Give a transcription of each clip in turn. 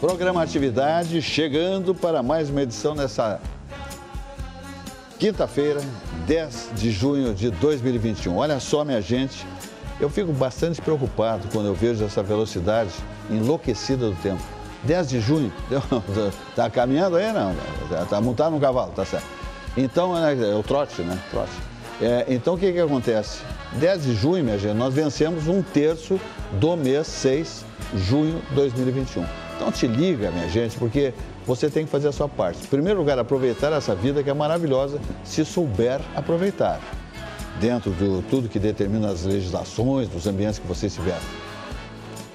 Programa Atividade chegando para mais uma edição nessa quinta-feira, 10 de junho de 2021. Olha só, minha gente, eu fico bastante preocupado quando eu vejo essa velocidade enlouquecida do tempo. 10 de junho, tá caminhando aí? Não, tá montado no cavalo, tá certo. Então, é o trote, né? Trote. Então, o que acontece? 10 de junho, minha gente, nós vencemos 1/3 do mês 6, junho de 2021. Então, te liga, minha gente, porque você tem que fazer a sua parte. Em primeiro lugar, aproveitar essa vida que é maravilhosa, se souber aproveitar. Dentro de tudo que determina as legislações, dos ambientes que você estiver.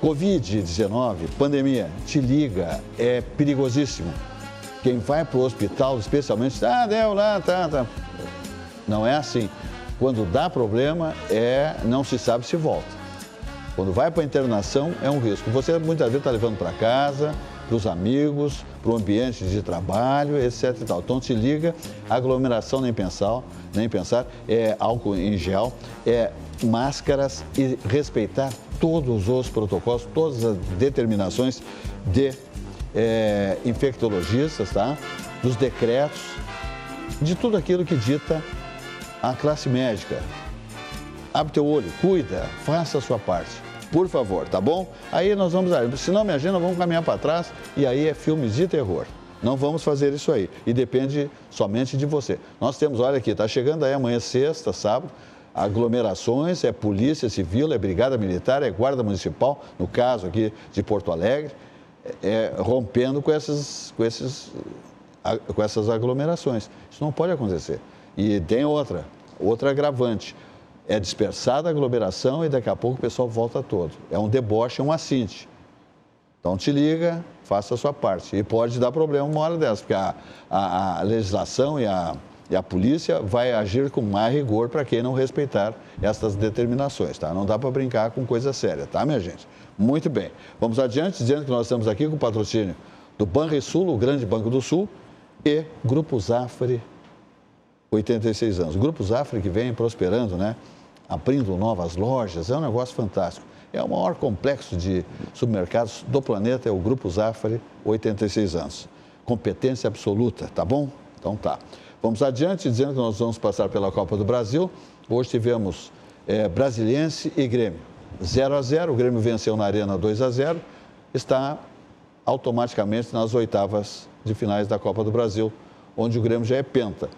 Covid-19, pandemia, te liga, é perigosíssimo. Quem vai para o hospital, especialmente, deu lá, tá. Não é assim. Quando dá problema, não se sabe se volta. Quando vai para a internação, é um risco. Você muitas vezes está levando para casa, para os amigos, para o ambiente de trabalho, etc. e tal. Então, te liga, aglomeração nem pensar, álcool em gel, máscaras e respeitar todos os protocolos, todas as determinações de infectologistas, tá? Dos decretos, de tudo aquilo que dita a classe médica. Abre teu olho, cuida, faça a sua parte, por favor, tá bom? Aí nós vamos, senão minha gente, nós vamos caminhar para trás e aí é filmes de terror. Não vamos fazer isso aí e depende somente de você. Nós temos, olha aqui, tá chegando aí amanhã sexta, sábado, aglomerações, é Polícia Civil, é Brigada Militar, é Guarda Municipal, no caso aqui de Porto Alegre, rompendo com essas aglomerações. Isso não pode acontecer. E tem outra agravante. É dispersada a aglomeração e daqui a pouco o pessoal volta todo. É um deboche, é um assinte. Então te liga, faça a sua parte. E pode dar problema uma hora dessa, porque a legislação e a polícia vai agir com mais rigor para quem não respeitar essas determinações, tá? Não dá para brincar com coisa séria, tá, minha gente? Muito bem. Vamos adiante, dizendo que nós estamos aqui com o patrocínio do Banrisul, o grande Banco do Sul, e Grupo Zafari, 86 anos. O Grupo Zafari que vem prosperando, né? Abrindo novas lojas, é um negócio fantástico. É o maior complexo de supermercados do planeta, é o Grupo Zafari, 86 anos. Competência absoluta, tá bom? Então tá. Vamos adiante, dizendo que nós vamos passar pela Copa do Brasil. Hoje tivemos Brasiliense e Grêmio. 0-0, o Grêmio venceu na Arena 2-0, está automaticamente nas oitavas de finais da Copa do Brasil, onde o Grêmio já é penta.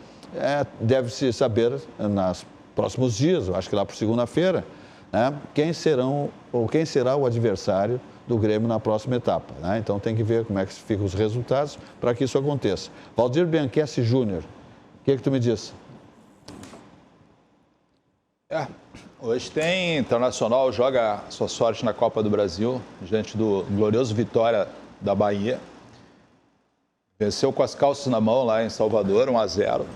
Deve-se saber nos próximos dias, eu acho que lá por segunda-feira, né, quem será o adversário do Grêmio na próxima etapa, né? Então tem que ver como é que ficam os resultados para que isso aconteça. Valdir Bianchessi Júnior, o que tu me diz? Hoje tem Internacional, joga sua sorte na Copa do Brasil, diante do glorioso Vitória da Bahia. Venceu com as calças na mão lá em Salvador, 1-0.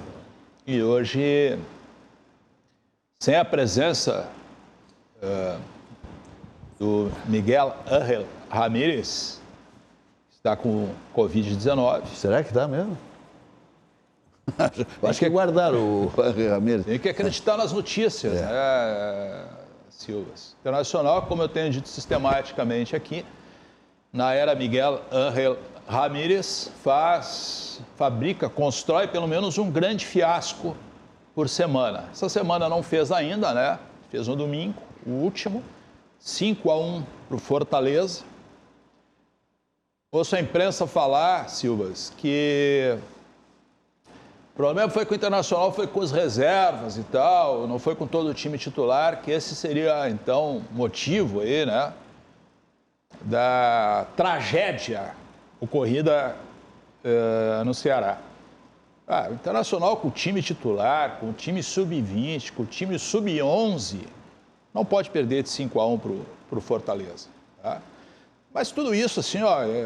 E hoje, sem a presença do Miguel Ángel Ramírez, que está com Covid-19. Será que está mesmo? Acho que guardaram o Ángel Ramírez. Tem que acreditar nas notícias, né, Silvas? Internacional, como eu tenho dito sistematicamente aqui, na era Miguel Ángel Ramírez, fabrica, constrói pelo menos um grande fiasco por semana. Essa semana não fez ainda, né? Fez no domingo, o último, 5-1 para o Fortaleza. Ouço a imprensa falar, Silvas, que o problema foi que o Internacional foi com as reservas e tal, não foi com todo o time titular, que esse seria, então, motivo aí, né, da tragédia ocorrida no Ceará. O Internacional com o time titular, com o time sub-20, com o time sub-11, não pode perder de 5-1 para o Fortaleza. Tá? Mas tudo isso, assim,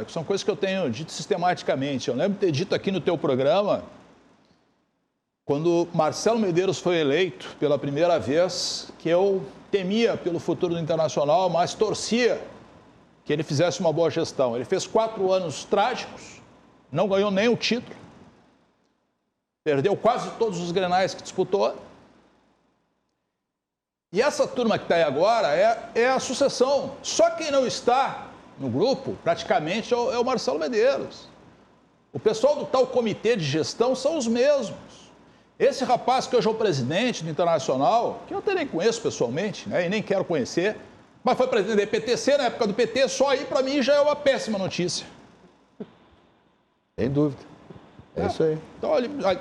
são coisas que eu tenho dito sistematicamente. Eu lembro de ter dito aqui no teu programa, quando Marcelo Medeiros foi eleito pela primeira vez, que eu temia pelo futuro do Internacional, mas torcia que ele fizesse uma boa gestão. Ele fez 4 anos trágicos, não ganhou nem o título, perdeu quase todos os grenais que disputou. E essa turma que está aí agora é a sucessão. Só quem não está no grupo, praticamente, é o Marcelo Medeiros. O pessoal do tal comitê de gestão são os mesmos. Esse rapaz que hoje é o presidente do Internacional, que eu até nem conheço pessoalmente, né, e nem quero conhecer, mas foi presidente da PTC, na época do PT, só aí para mim já é uma péssima notícia. Sem dúvida. É isso aí. Então,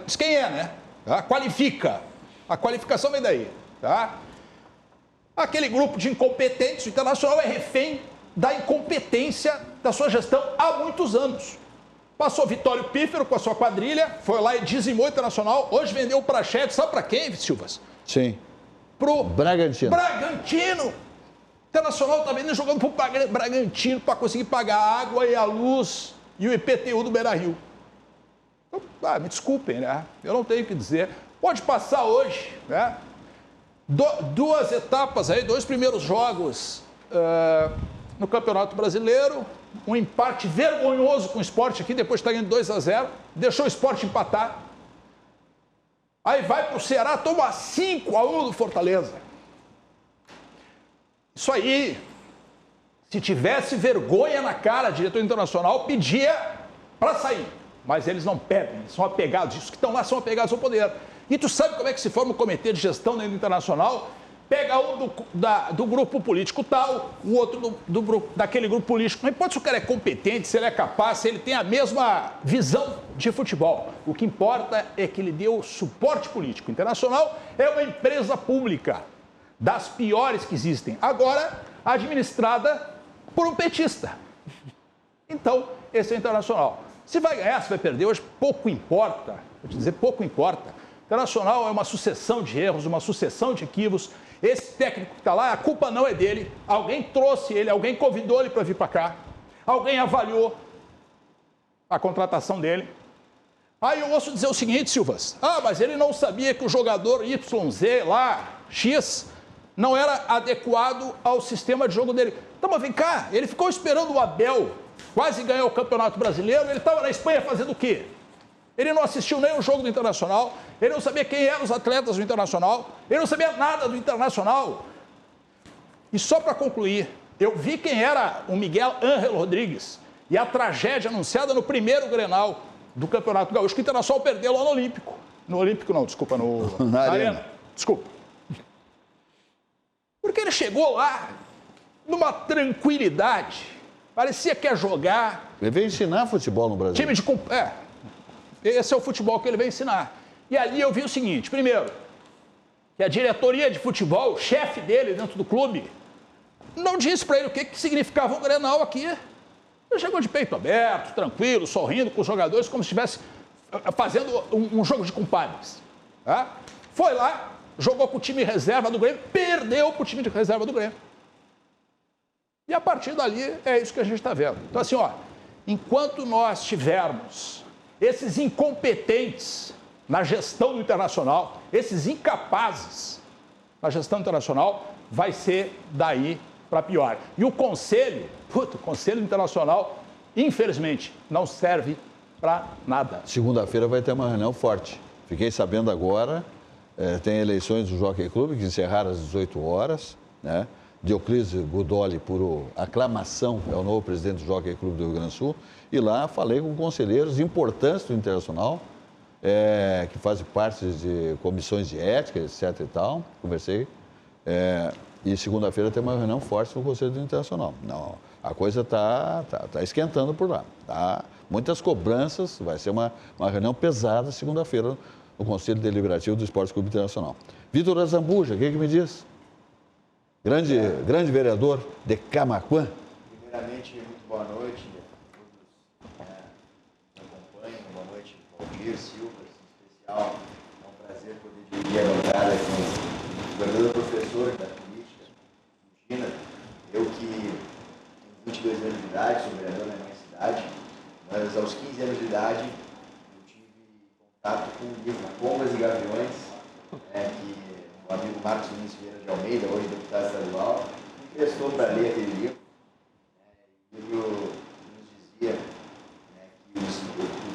diz quem é, né? Tá? Qualifica. A qualificação vem daí, tá? Aquele grupo de incompetentes, o Internacional é refém da incompetência da sua gestão há muitos anos. Passou Vitório Pífero com a sua quadrilha, foi lá e dizimou o Internacional, hoje vendeu o Prachete, sabe para quem, Silvas? Sim. Pro Bragantino. Bragantino. O Internacional está vendendo jogando pro Bragantino para conseguir pagar a água e a luz e o IPTU do Beira-Rio. Então, me desculpem, né? Eu não tenho o que dizer. Pode passar hoje, né? Duas etapas aí, 2 primeiros jogos no Campeonato Brasileiro, um empate vergonhoso com o Sport aqui, depois está ganhando 2-0, deixou o Sport empatar. Aí vai para o Ceará, toma 5-1 do Fortaleza. Isso aí, se tivesse vergonha na cara, diretor internacional pedia para sair. Mas eles não pedem, eles são apegados, os que estão lá são apegados ao poder. E tu sabe como é que se forma o comitê de gestão dentro do Internacional? Pega um do grupo político tal, o outro daquele grupo político. Não importa se o cara é competente, se ele é capaz, se ele tem a mesma visão de futebol. O que importa é que ele deu suporte político. O Internacional é uma empresa pública, das piores que existem. Agora, administrada por um petista. Então, esse é o Internacional. Se vai ganhar, se vai perder, hoje pouco importa. Vou te dizer, pouco importa. O Internacional é uma sucessão de erros, uma sucessão de equívocos. Esse técnico que está lá, a culpa não é dele. Alguém trouxe ele, alguém convidou ele para vir para cá. Alguém avaliou a contratação dele. Aí eu ouço dizer o seguinte, Silvas. Mas ele não sabia que o jogador YZ lá, X, não era adequado ao sistema de jogo dele. Então, mas vem cá, ele ficou esperando o Abel quase ganhar o Campeonato Brasileiro, ele estava na Espanha fazendo o quê? Ele não assistiu nem o jogo do Internacional, ele não sabia quem eram os atletas do Internacional, ele não sabia nada do Internacional. E só para concluir, eu vi quem era o Miguel Ángel Rodrigues e a tragédia anunciada no primeiro Grenal do Campeonato Gaúcho, que o Internacional perdeu lá no Olímpico. No Olímpico não, desculpa, na Arena. Desculpa. Porque ele chegou lá numa tranquilidade, parecia que ia jogar. Ele veio ensinar futebol no Brasil. Time de... Esse é o futebol que ele veio ensinar. E ali eu vi o seguinte, primeiro, que a diretoria de futebol, o chefe dele dentro do clube, não disse para ele o que significava um Grenal aqui. Ele chegou de peito aberto, tranquilo, sorrindo com os jogadores, como se estivesse fazendo um jogo de compadres. Tá? Foi lá, jogou com o time reserva do Grêmio, perdeu para o time de reserva do Grêmio. E a partir dali é isso que a gente está vendo. Então assim, enquanto nós tivermos esses incompetentes na gestão do Internacional, esses incapazes na gestão internacional, vai ser daí para pior. E o Conselho Internacional, infelizmente, não serve para nada. Segunda-feira vai ter uma reunião forte. Fiquei sabendo agora, tem eleições do Jockey Clube, que encerraram às 18 horas, né? Dioclésio Godoy, por aclamação, é o novo presidente do Jockey Clube do Rio Grande do Sul. E lá falei com conselheiros importantes do Internacional, que fazem parte de comissões de ética, etc. e tal. Conversei. E segunda-feira tem uma reunião forte no Conselho do Internacional. Não, a coisa está esquentando por lá. Tá? Muitas cobranças, vai ser uma reunião pesada segunda-feira no Conselho Deliberativo do Esporte Clube Internacional. Vitor Azambuja, o que me diz? Grande vereador de Camaquã. Primeiramente, muito boa noite a todos que me acompanham. Boa noite, Valdir, Silva, em especial. É um prazer poder dividir a bancada com o verdadeiro professor da política, Gina. Eu que tenho 22 anos de idade, sou vereador na minha cidade, mas aos 15 anos de idade eu tive contato com o livro Pombas e Gaviões, que o amigo Marcos Vinícius Vieira de Almeida, hoje deputado estadual, me prestou para ler aquele livro. Ele nos dizia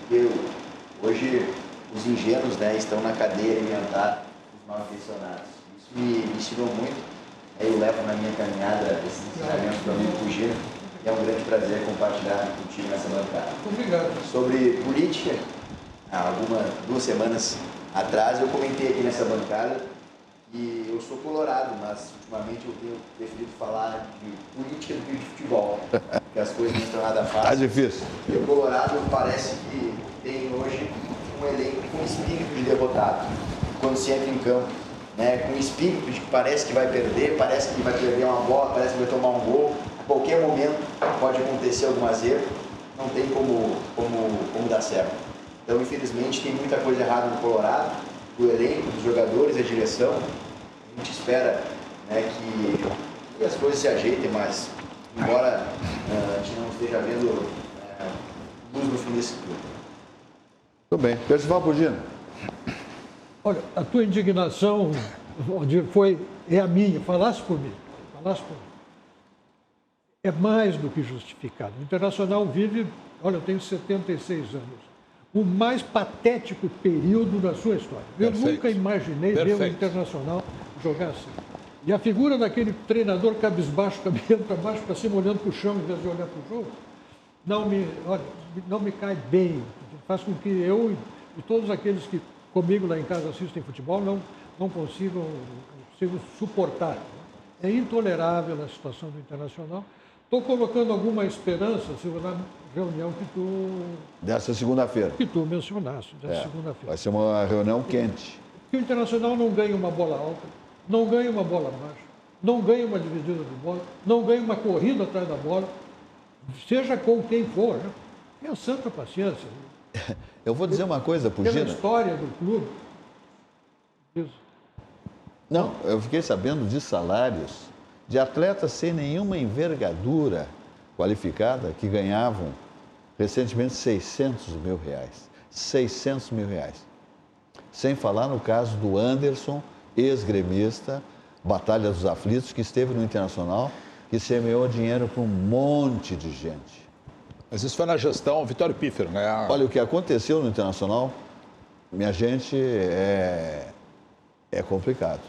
que hoje os ingênuos estão na cadeia alimentar os mal intencionados. Isso me ensinou muito. Eu levo na minha caminhada esses ensinamentos do amigo Gina. e é um grande prazer compartilhar contigo nessa bancada. Obrigado. Sobre política, há 2 semanas atrás eu comentei aqui nessa bancada que eu sou colorado, mas ultimamente eu tenho preferido falar de política do que de futebol, porque as coisas não estão nada fáceis. Tá difícil. E o Colorado parece que tem hoje um elenco com espírito de derrotado, quando se entra em campo, né, com espírito de que parece que vai perder uma bola, parece que vai tomar um gol, a qualquer momento pode acontecer algum erro, não tem como dar certo. Então, infelizmente, tem muita coisa errada no Colorado, do elenco, dos jogadores, da direção. A gente espera, né, que as coisas se ajeitem, mas embora a gente não esteja vendo luz no fim desse tudo. Tudo bem. Percival Pugino. Olha, a tua indignação, Valdir, é a minha. Falasse por mim. É mais do que justificado. O Internacional vive, olha, eu tenho 76 anos. O mais patético período da sua história. Eu nunca imaginei ver o Internacional jogar assim. E a figura daquele treinador cabisbaixo, caminhando para baixo, para cima, olhando para o chão, em vez de olhar para o jogo, não me cai bem. Faz com que eu e todos aqueles que comigo lá em casa assistem futebol não consigam suportar. É intolerável a situação do Internacional. Estou colocando alguma esperança, Silvio, na reunião Dessa segunda-feira. Que tu mencionaste, dessa segunda-feira. Vai ser uma reunião quente. Que o Internacional não ganha uma bola alta, não ganha uma bola baixa, não ganha uma dividida de bola, não ganha uma corrida atrás da bola, seja com quem for. Né? Tenha santa paciência. Eu vou dizer uma coisa, Pugino. Pela história do clube. Isso. Não, eu fiquei sabendo de salários de atletas sem nenhuma envergadura qualificada que ganhavam recentemente 600 mil reais. 600 mil reais. Sem falar no caso do Anderson, ex-gremista, Batalha dos Aflitos, que esteve no Internacional, que semeou dinheiro para um monte de gente. Mas isso foi na gestão Vitório Pífero, né? Olha, o que aconteceu no Internacional, minha gente, é complicado.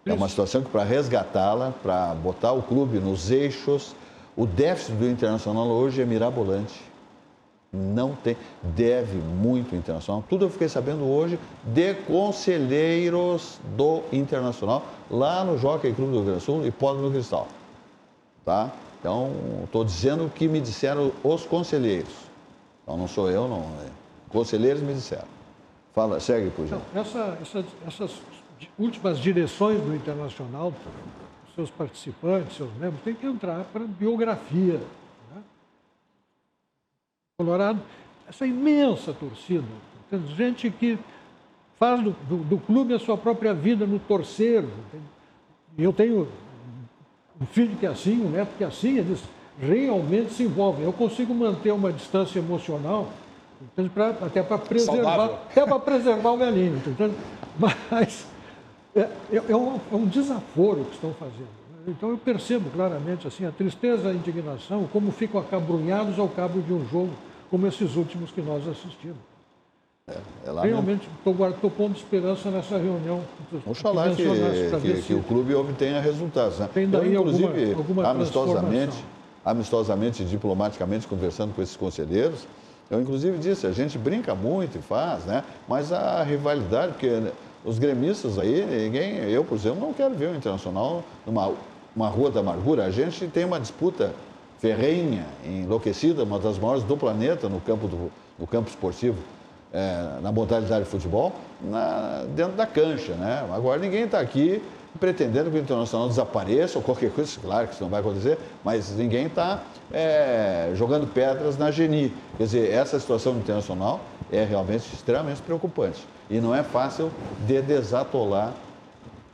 É uma situação que, para resgatá-la, para botar o clube nos eixos, o déficit do Internacional hoje é mirabolante. Não tem, deve muito o Internacional. Tudo eu fiquei sabendo hoje de conselheiros do Internacional, lá no Jockey Clube do Rio Grande do Sul e Hipódromo Cristal. Tá? Então, estou dizendo o que me disseram os conselheiros. Então, não sou eu, não. Conselheiros me disseram. Fala, segue, por exemplo. Essas últimas direções do Internacional, seus participantes, seus membros, têm que entrar para biografia. Né? Colorado, essa imensa torcida, gente que faz do clube a sua própria vida no torcer. Eu tenho um filho que é assim, um neto que é assim, eles realmente se envolvem. Eu consigo manter uma distância emocional, até para preservar o velhinho, entendeu? Mas é um desaforo que estão fazendo. Então eu percebo claramente assim, a tristeza, a indignação, como ficam acabrunhados ao cabo de um jogo, como esses últimos que nós assistimos. Realmente estou pondo esperança nessa reunião. Oxalá que o clube obtenha resultados. Né? Tem daí eu, inclusive, alguma amistosamente, diplomaticamente, conversando com esses conselheiros, eu, inclusive, disse, a gente brinca muito e faz, né? Mas a rivalidade, porque os gremistas aí, eu, por exemplo, não quero ver o Internacional numa rua da amargura. A gente tem uma disputa ferrenha, enlouquecida, uma das maiores do planeta no campo esportivo, na modalidade de futebol, dentro da cancha, né? Agora ninguém está aqui pretendendo que o Internacional desapareça ou qualquer coisa, claro que isso não vai acontecer, mas ninguém está jogando pedras na Geni. Quer dizer, essa situação do Internacional é realmente extremamente preocupante e não é fácil de desatolar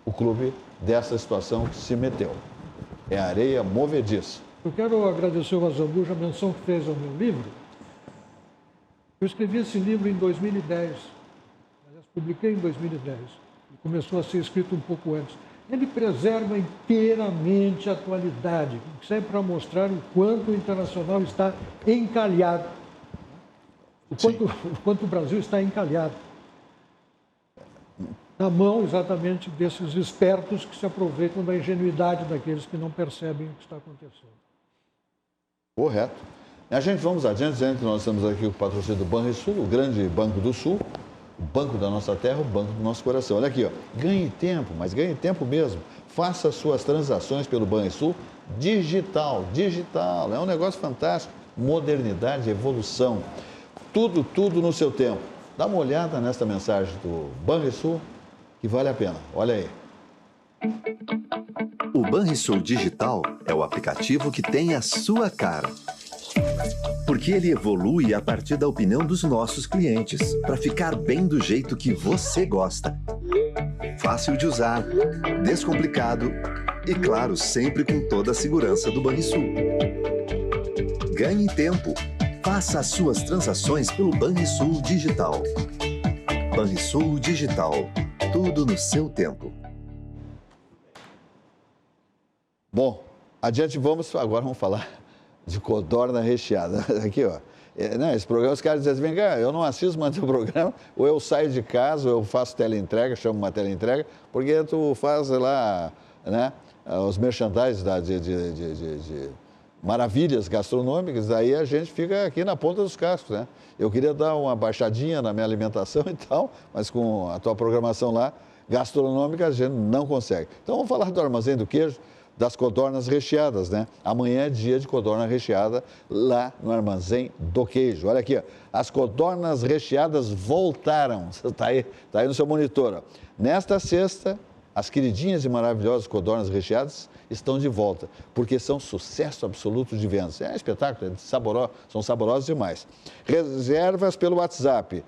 o clube dessa situação que se meteu. É areia movediça. Eu quero agradecer ao Azambuja a menção que fez ao meu livro. Eu escrevi esse livro em 2010, aliás, publiquei em 2010, e começou a ser escrito um pouco antes. Ele preserva inteiramente a atualidade, que serve para mostrar o quanto o Internacional está encalhado, o quanto o Brasil está encalhado. Na mão, exatamente, desses espertos que se aproveitam da ingenuidade daqueles que não percebem o que está acontecendo. Correto. A gente vamos adiante, dizendo que nós estamos aqui com o patrocínio do Banrisul, o grande banco do Sul, o banco da nossa terra, o banco do nosso coração. Olha aqui, ó, ganhe tempo, mas ganhe tempo mesmo. Faça suas transações pelo Banrisul digital, é um negócio fantástico. Modernidade, evolução, tudo no seu tempo. Dá uma olhada nesta mensagem do Banrisul, que vale a pena. Olha aí. O Banrisul Digital é o aplicativo que tem a sua cara. Porque ele evolui a partir da opinião dos nossos clientes, para ficar bem do jeito que você gosta. Fácil de usar, descomplicado e, claro, sempre com toda a segurança do Banrisul. Ganhe tempo. Faça as suas transações pelo Banrisul Digital. Banrisul Digital. Tudo no seu tempo. Bom, adiante agora vamos falar de codorna recheada. Aqui, ó. Esse programa, os caras dizem assim, vem cá, eu não assisto mais o programa, ou eu saio de casa, ou eu faço teleentrega, chamo uma teleentrega, porque tu faz lá, né, os merchandising de maravilhas gastronômicas, daí a gente fica aqui na ponta dos cascos, né? Eu queria dar uma baixadinha na minha alimentação e tal, mas com a tua programação lá, gastronômica, a gente não consegue. Então vamos falar do Armazém do Queijo, das codornas recheadas, né? Amanhã é dia de codorna recheada lá no Armazém do Queijo. Olha aqui, ó. As codornas recheadas voltaram. Está aí no seu monitor, ó. Nesta sexta, as queridinhas e maravilhosas codornas recheadas estão de volta, porque são sucesso absoluto de vendas. É um espetáculo, são saborosas demais. Reservas pelo WhatsApp.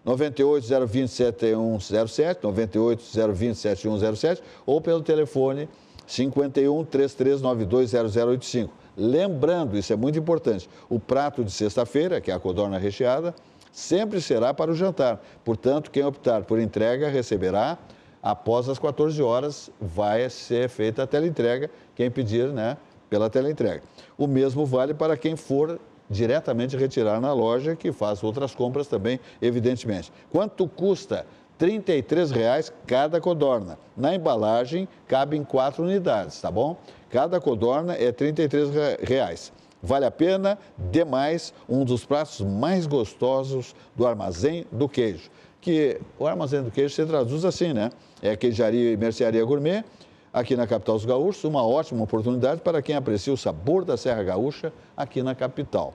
98-020-7107, 98-020-7107, ou pelo telefone 51-3392-0085. Lembrando, isso é muito importante, o prato de sexta-feira, que é a codorna recheada, sempre será para o jantar. Portanto, quem optar por entrega receberá, após as 14 horas, vai ser feita a teleentrega, quem pedir, né, pela teleentrega. O mesmo vale para quem for diretamente retirar na loja, que faz outras compras também, evidentemente. Quanto custa? R$ 33,00 cada codorna. Na embalagem, cabem 4 unidades, tá bom? Cada codorna é R$ 33,00. Vale a pena, demais, um dos pratos mais gostosos do Armazém do Queijo. Que o Armazém do Queijo se traduz assim, né? É queijaria e mercearia gourmet, aqui na capital dos gaúchos, uma ótima oportunidade para quem aprecia o sabor da Serra Gaúcha aqui na capital.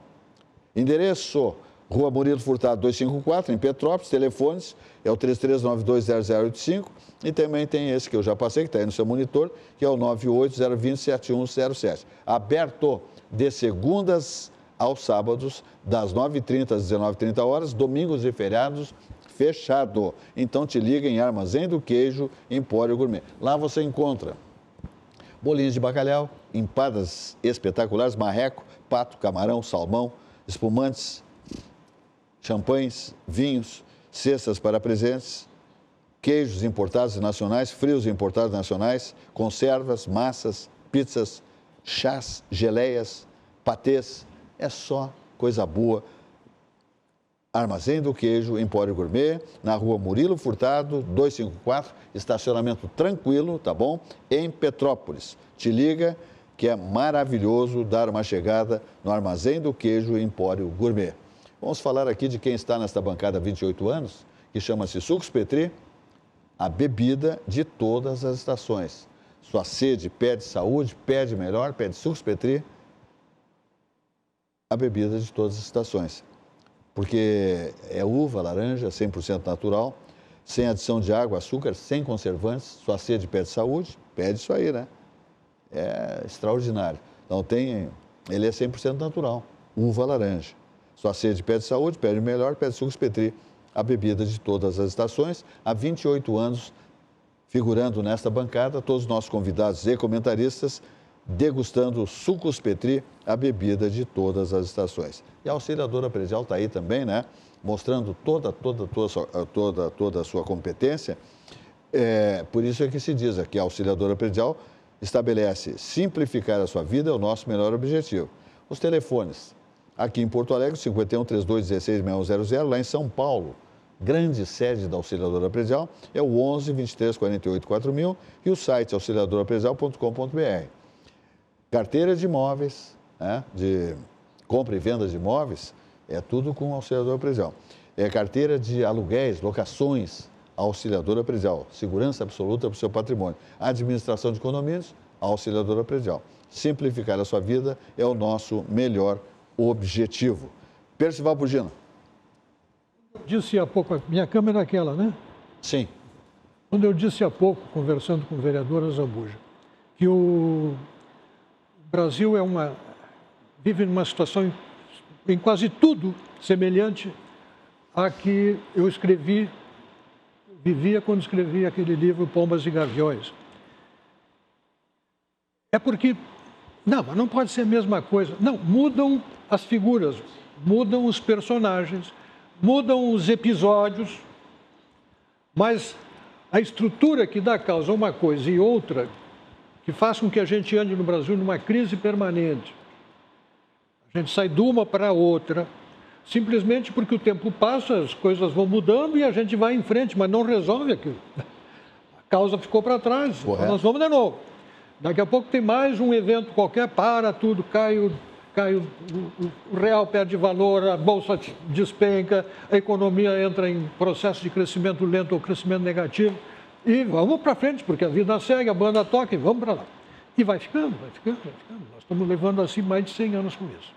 Endereço: Rua Murilo Furtado 254, em Petrópolis. Telefones é o 33920085 e também tem esse que eu já passei, que está aí no seu monitor, que é o 980207107. Aberto de segundas aos sábados, das 9h30 às 19h30, domingos e feriados, fechado. Então te liga em Armazém do Queijo, Empório Gourmet. Lá você encontra bolinhos de bacalhau, empadas espetaculares, marreco, pato, camarão, salmão, espumantes, champanhes, vinhos, cestas para presentes, queijos importados e nacionais, frios importados e nacionais, conservas, massas, pizzas, chás, geleias, patês. É só coisa boa. Armazém do Queijo, Empório Gourmet, na Rua Murilo Furtado, 254, estacionamento tranquilo, tá bom? Em Petrópolis. Te liga que é maravilhoso dar uma chegada no Armazém do Queijo, Empório Gourmet. Vamos falar aqui de quem está nesta bancada há 28 anos, que chama-se Sucos Petri, a bebida de todas as estações. Sua sede pede saúde, pede melhor, pede Sucos Petri, a bebida de todas as estações. Porque é uva, laranja, 100% natural, sem adição de água, açúcar, sem conservantes, sua sede pede saúde, pede isso aí, né? É extraordinário. Então ele é 100% natural, uva, laranja. Sua sede pede saúde, pede melhor, pede Sucos Petri, a bebida de todas as estações. Há 28 anos, figurando nesta bancada, todos os nossos convidados e comentaristas, degustando Sucos Petri, a bebida de todas as estações. E a auxiliadora predial está aí também, né? Mostrando toda a sua competência. Por isso é que se diz aqui, a auxiliadora predial estabelece simplificar a sua vida é o nosso melhor objetivo. Os telefones, aqui em Porto Alegre, 51-3216-6100, lá em São Paulo, grande sede da auxiliadora predial, é o 11-23-48-4000 e o site auxiliadorapredial.com.br. Carteira de imóveis, né, de compra e venda de imóveis, é tudo com auxiliadora presidial. É carteira de aluguéis, locações, auxiliadora presidial. Segurança absoluta para o seu patrimônio. Administração de condomínios, auxiliadora presidial. Simplificar a sua vida é o nosso melhor objetivo. Percival Bugino. Disse há pouco, minha câmera é aquela, né? Sim. Quando eu disse há pouco, conversando com o vereador Azambuja, que o Brasil vive numa situação em quase tudo semelhante à que eu vivia quando escrevi aquele livro Pombas e Gaviões. É porque, mas não pode ser a mesma coisa. Não, mudam as figuras, mudam os personagens, mudam os episódios, mas a estrutura que dá causa a uma coisa e outra, que faz com que a gente ande no Brasil numa crise permanente. A gente sai de uma para outra, simplesmente porque o tempo passa, as coisas vão mudando e a gente vai em frente, mas não resolve aquilo. A causa ficou para trás, então nós vamos de novo. Daqui a pouco tem mais um evento qualquer, para tudo, cai o real perde valor, a bolsa despenca, a economia entra em processo de crescimento lento ou crescimento negativo. E vamos para frente, porque a vida segue, a banda toca e vamos para lá. E vai ficando. Nós estamos levando assim mais de 100 anos com isso.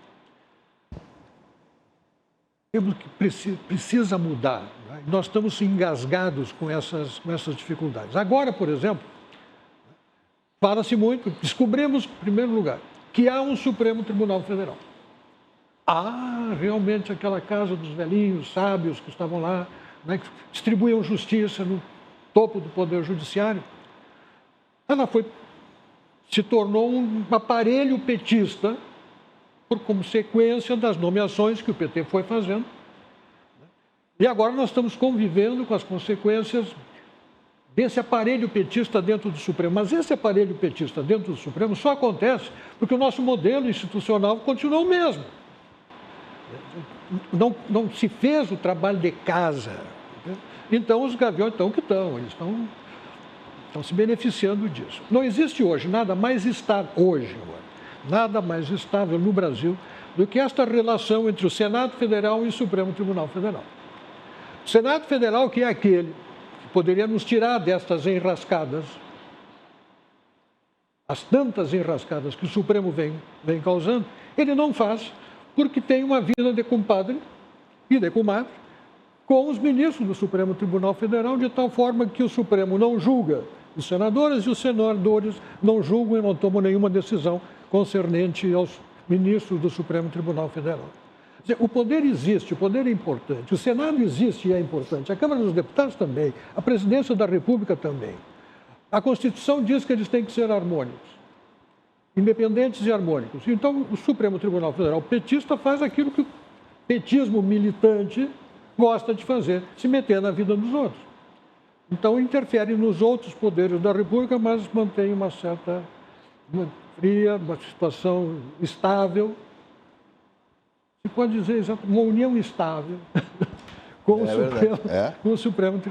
Temos que precisa mudar. Né? Nós estamos engasgados com essas dificuldades. Agora, por exemplo, fala-se muito, descobrimos, em primeiro lugar, que há um Supremo Tribunal Federal. Realmente aquela casa dos velhinhos sábios que estavam lá, né, que distribuíam justiça no topo do Poder Judiciário, ela se tornou um aparelho petista por consequência das nomeações que o PT foi fazendo. E agora nós estamos convivendo com as consequências desse aparelho petista dentro do Supremo. Mas esse aparelho petista dentro do Supremo só acontece porque o nosso modelo institucional continuou o mesmo. Não se fez o trabalho de casa. Então, os gaviões estão que estão, eles estão se beneficiando disso. Não existe hoje nada mais estável, nada mais estável no Brasil do que esta relação entre o Senado Federal e o Supremo Tribunal Federal. O Senado Federal, que é aquele que poderia nos tirar destas enrascadas, as tantas enrascadas que o Supremo vem causando, ele não faz porque tem uma vida de compadre e de comadre com os ministros do Supremo Tribunal Federal, de tal forma que o Supremo não julga os senadores e os senadores não julgam e não tomam nenhuma decisão concernente aos ministros do Supremo Tribunal Federal. Quer dizer, o poder existe, o poder é importante, o Senado existe e é importante, a Câmara dos Deputados também, a Presidência da República também. A Constituição diz que eles têm que ser harmônicos, independentes e harmônicos. Então, o Supremo Tribunal Federal petista faz aquilo que o petismo militante gosta de fazer, se meter na vida dos outros. Então, interfere nos outros poderes da República, mas mantém uma certa uma situação estável. Se pode dizer uma união estável com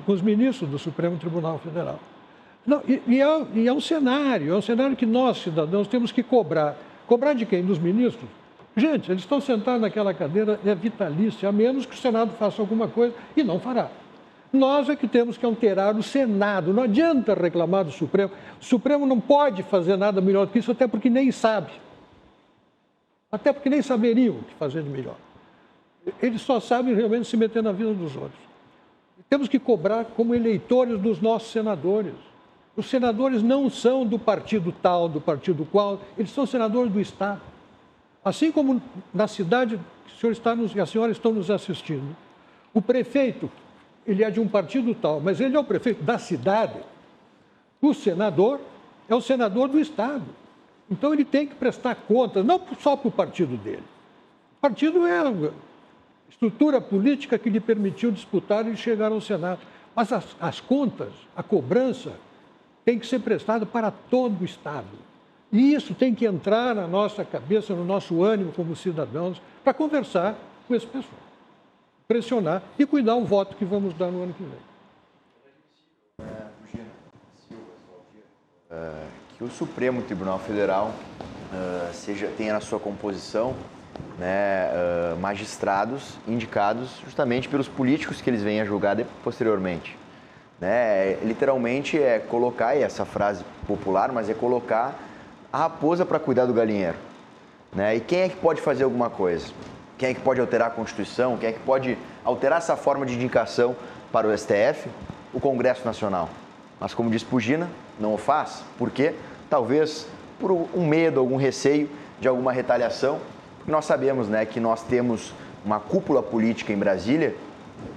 com os ministros do Supremo Tribunal Federal. Não, é um cenário que nós, cidadãos, temos que cobrar. Cobrar de quem? Dos ministros? Gente, eles estão sentados naquela cadeira, é vitalícia, a menos que o Senado faça alguma coisa, e não fará. Nós é que temos que alterar o Senado. Não adianta reclamar do Supremo. O Supremo não pode fazer nada melhor do que isso, até porque nem sabe. Até porque nem saberiam o que fazer de melhor. Eles só sabem realmente se meter na vida dos outros. Temos que cobrar como eleitores dos nossos senadores. Os senadores não são do partido tal, do partido qual, eles são senadores do Estado. Assim como na cidade que o senhor e a senhora estão nos assistindo, o prefeito, ele é de um partido tal, mas ele é o prefeito da cidade. O senador é o senador do Estado. Então ele tem que prestar contas, não só para o partido dele. O partido é a estrutura política que lhe permitiu disputar e chegar ao Senado. Mas as contas, a cobrança, tem que ser prestada para todo o Estado. E isso tem que entrar na nossa cabeça, no nosso ânimo como cidadãos, para conversar com esse pessoal, pressionar e cuidar o voto que vamos dar no ano que vem. Que o Supremo Tribunal Federal tenha na sua composição né, magistrados indicados justamente pelos políticos que eles vêm a julgar posteriormente. Né? Literalmente é colocar, e essa frase popular, mas é colocar a raposa para cuidar do galinheiro. Né? E quem é que pode fazer alguma coisa? Quem é que pode alterar a Constituição? Quem é que pode alterar essa forma de indicação para o STF? O Congresso Nacional. Mas como diz Pugina, não o faz. Por quê? Talvez por um medo, algum receio de alguma retaliação. Porque nós sabemos, né, que nós temos uma cúpula política em Brasília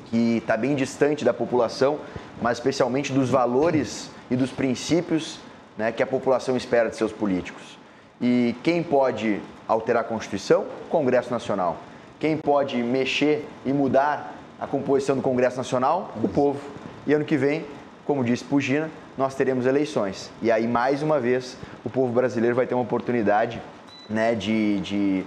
que está bem distante da população, mas especialmente dos valores e dos princípios, né, que a população espera de seus políticos. E quem pode alterar a Constituição? O Congresso Nacional. Quem pode mexer e mudar a composição do Congresso Nacional? O povo. E ano que vem, como disse Pugina, nós teremos eleições. E aí, mais uma vez, o povo brasileiro vai ter uma oportunidade, né, de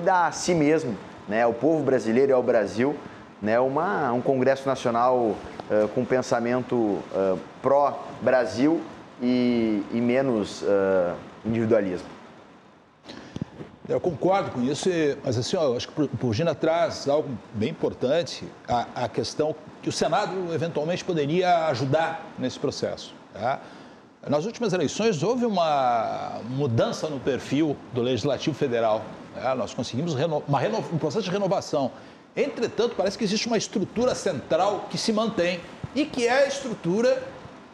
dar a si mesmo, né, ao povo brasileiro e ao Brasil, né, um Congresso Nacional com pensamento pró-Brasil e menos individualismo. Eu concordo com isso, mas assim, eu acho que o Pugina traz algo bem importante, a questão que o Senado eventualmente poderia ajudar nesse processo. Tá? Nas últimas eleições houve uma mudança no perfil do Legislativo Federal. Tá? Nós conseguimos um processo de renovação. Entretanto, parece que existe uma estrutura central que se mantém e que é a estrutura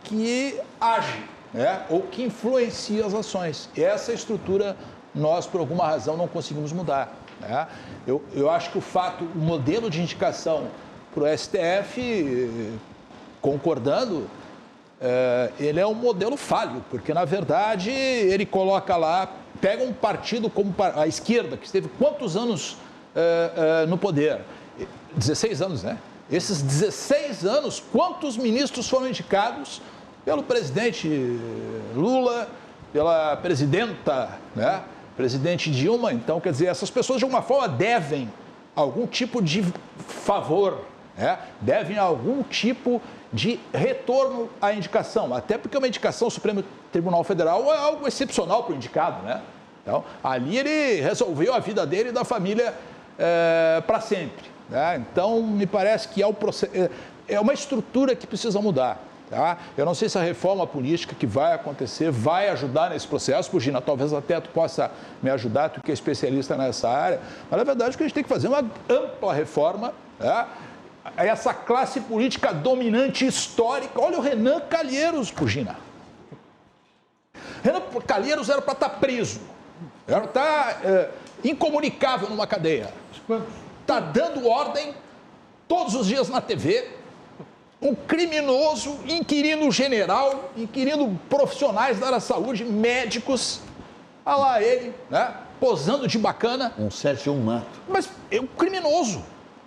que age, né? Ou que influencia as ações. E essa estrutura nós, por alguma razão, não conseguimos mudar. Né? Eu acho que o modelo de indicação para o STF, concordando, ele é um modelo falho, porque, na verdade, ele coloca lá, pega um partido como a esquerda, que esteve quantos anos no poder? 16 anos, né? Esses 16 anos, quantos ministros foram indicados pelo presidente Lula, pela presidenta, né? Presidente Dilma? Então, quer dizer, essas pessoas de alguma forma devem algum tipo de favor, né? Devem algum tipo de retorno à indicação, até porque uma indicação ao Supremo Tribunal Federal é algo excepcional para o indicado, né? Então, ali ele resolveu a vida dele e da família para sempre, né? Então, me parece que é uma estrutura que precisa mudar. Tá? Eu não sei se a reforma política que vai acontecer vai ajudar nesse processo. Pugina, talvez até tu possa me ajudar, tu que é especialista nessa área, mas na verdade o que a gente tem que fazer é uma ampla reforma, tá? Essa classe política dominante histórica. Olha o Renan Calheiros, Pugina. Renan Calheiros era para estar preso, era para estar incomunicável numa cadeia. Está dando ordem todos os dias na TV. Um criminoso inquirindo general, inquirindo profissionais da área da saúde, médicos. Olha lá ele, né? Posando de bacana. Um 7-1 mato. Mas é um criminoso.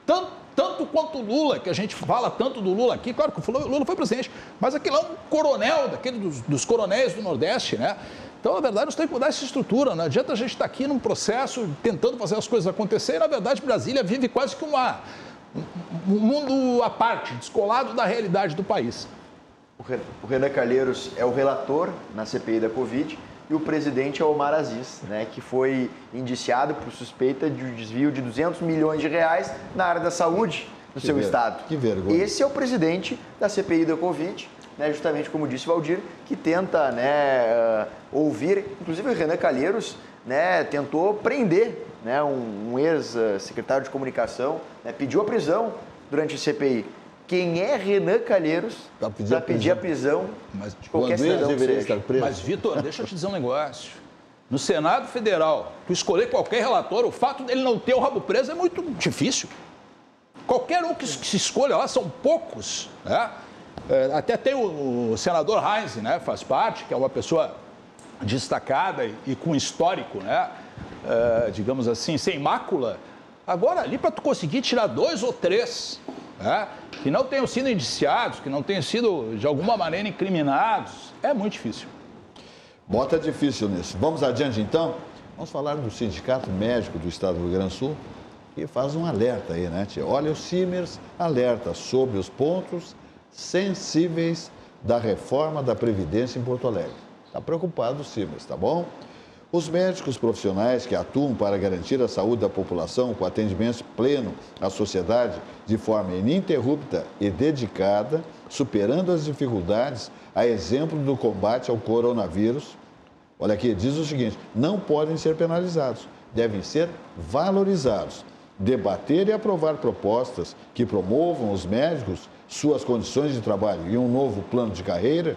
Tanto quanto o Lula, que a gente fala tanto do Lula aqui. Claro que o Lula foi presidente, mas aquele é um coronel, daquele dos coronéis do Nordeste, né? Então, na verdade, nós temos que mudar essa estrutura. Não adianta a gente estar aqui num processo tentando fazer as coisas acontecer. E, na verdade, Brasília vive quase que um mundo à parte, descolado da realidade do país. O Renan Calheiros é o relator na CPI da Covid e o presidente é o Omar Aziz, né, que foi indiciado por suspeita de desvio de 200 milhões de reais na área da saúde no seu estado. Que vergonha. Esse é o presidente da CPI da Covid, né, justamente como disse o Valdir, que tenta, né, ouvir, inclusive o Renan Calheiros, né, tentou prender, né, um ex-secretário de comunicação, né, pediu a prisão durante a CPI. Quem é Renan Calheiros para pedir a prisão de qualquer cidadão que seja? Mas, Vitor, deixa eu te dizer um negócio. No Senado Federal, tu escolher qualquer relator, o fato dele não ter o rabo preso é muito difícil. Qualquer um que se escolha lá, são poucos, né? Até tem o senador Heinz, né, faz parte, que é uma pessoa destacada e com histórico, né? Digamos assim, sem mácula. Agora, ali para tu conseguir tirar 2 ou 3, né, que não tenham sido indiciados, que não tenham sido, de alguma maneira, incriminados, é muito difícil. Bota difícil nisso. Vamos adiante, então? Vamos falar do Sindicato Médico do Estado do Rio Grande do Sul, que faz um alerta aí, né, tia? Olha, o Simers alerta sobre os pontos sensíveis da reforma da Previdência em Porto Alegre. Está preocupado o Simers, tá bom? Os médicos profissionais que atuam para garantir a saúde da população com atendimento pleno à sociedade de forma ininterrupta e dedicada, superando as dificuldades, a exemplo do combate ao coronavírus. Olha aqui, diz o seguinte: não podem ser penalizados, devem ser valorizados. Debater e aprovar propostas que promovam os médicos, suas condições de trabalho e um novo plano de carreira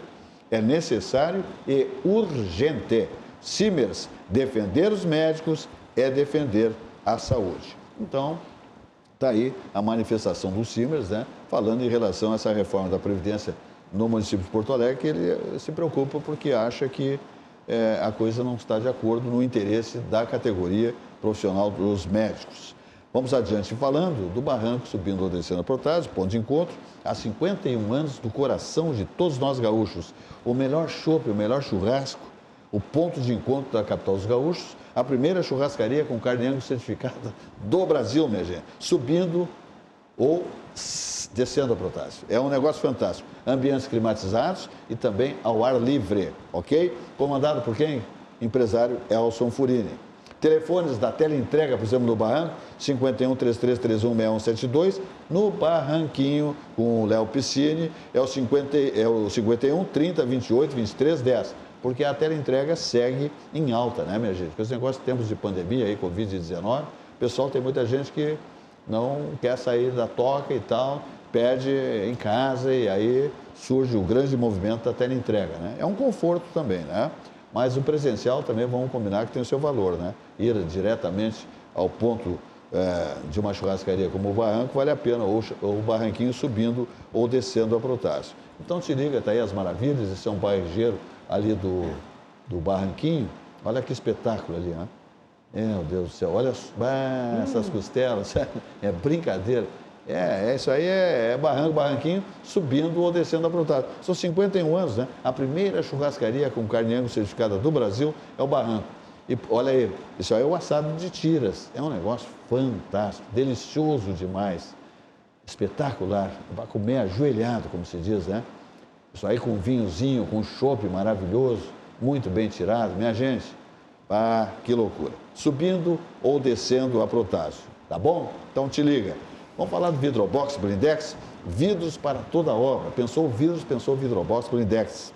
é necessário e urgente. Simers, defender os médicos é defender a saúde. Então, está aí a manifestação do Simers, né, falando em relação a essa reforma da Previdência no município de Porto Alegre, que ele se preocupa porque acha que a coisa não está de acordo no interesse da categoria profissional dos médicos. Vamos adiante falando do barranco subindo ou descendo a Protásio, ponto de encontro, há 51 anos do coração de todos nós gaúchos. O melhor chopp, o melhor churrasco, o ponto de encontro da capital dos gaúchos, a primeira churrascaria com carne Angus certificada do Brasil, minha gente, subindo ou descendo a Protásio. É um negócio fantástico. Ambientes climatizados e também ao ar livre, ok? Comandado por quem? Empresário Elson Furini. Telefones da teleentrega, por exemplo, no Barranco, 51-3331-6172. No Barranquinho, com o Léo Piscine, é o 51-30-28-23-10. Porque a teleentrega segue em alta, né, minha gente? Com esse negócio de tempos de pandemia, aí, Covid-19, o pessoal tem muita gente que não quer sair da toca e tal, pede em casa e aí surge o grande movimento da teleentrega, né? É um conforto também, né? Mas o presencial também, vamos combinar que tem o seu valor, né? Ir diretamente ao ponto de uma churrascaria como o Barranco vale a pena, ou o Barranquinho subindo ou descendo a Protásio. Então te liga, tá aí as maravilhas de São Barregeiro, ali do Barranquinho. Olha que espetáculo ali, né? Meu Deus do céu, olha essas costelas, é brincadeira. Isso aí é Barranquinho subindo ou descendo a Protásio. São 51 anos, né? A primeira churrascaria com carne Angus certificada do Brasil é o Barranco. E olha aí, isso aí é o assado de tiras. É um negócio fantástico, delicioso demais, espetacular. Vai comer ajoelhado, como se diz, né? Isso aí com vinhozinho, com chopp maravilhoso, muito bem tirado. Minha gente, que loucura. Subindo ou descendo a Protásio, tá bom? Então te liga. Vamos falar do Vidrobox Blindex, vidros para toda obra. Pensou vidros, pensou Vidrobox Blindex,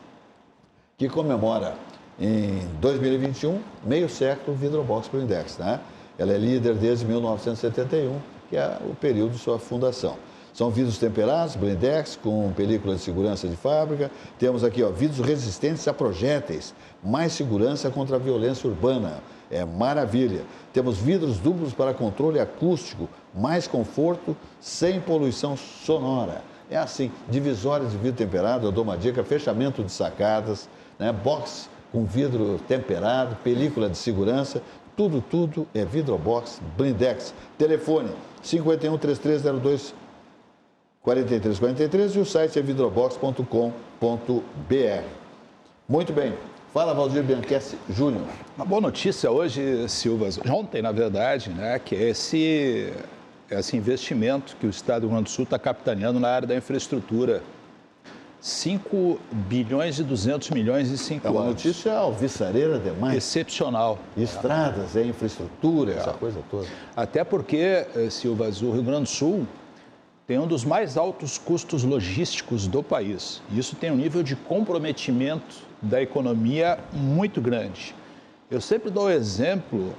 que comemora em 2021, meio século, Vidrobox Blindex, né? Ela é líder desde 1971, que é o período de sua fundação. São vidros temperados, Blindex, com película de segurança de fábrica. Temos aqui, vidros resistentes a projéteis, mais segurança contra a violência urbana. É maravilha. Temos vidros duplos para controle acústico, mais conforto, sem poluição sonora. É assim, divisórias de vidro temperado, eu dou uma dica, fechamento de sacadas, né? Box com vidro temperado, película de segurança, tudo é Vidrobox Blindex. Telefone 51-3302 4343 e o site é vidrobox.com.br. Muito bem. Fala, Valdir Bianchessi Júnior. Uma boa notícia hoje, Silvas, ontem, na verdade, né, que é esse investimento que o Estado do Rio Grande do Sul está capitaneando na área da infraestrutura. 5 bilhões e 200 milhões em 5 anos. É uma notícia alvissareira demais. Excepcional. Estradas, infraestrutura, essa coisa toda. Até porque, Silvas, o Rio Grande do Sul tem um dos mais altos custos logísticos do país. E isso tem um nível de comprometimento da economia muito grande. Eu sempre dou o exemplo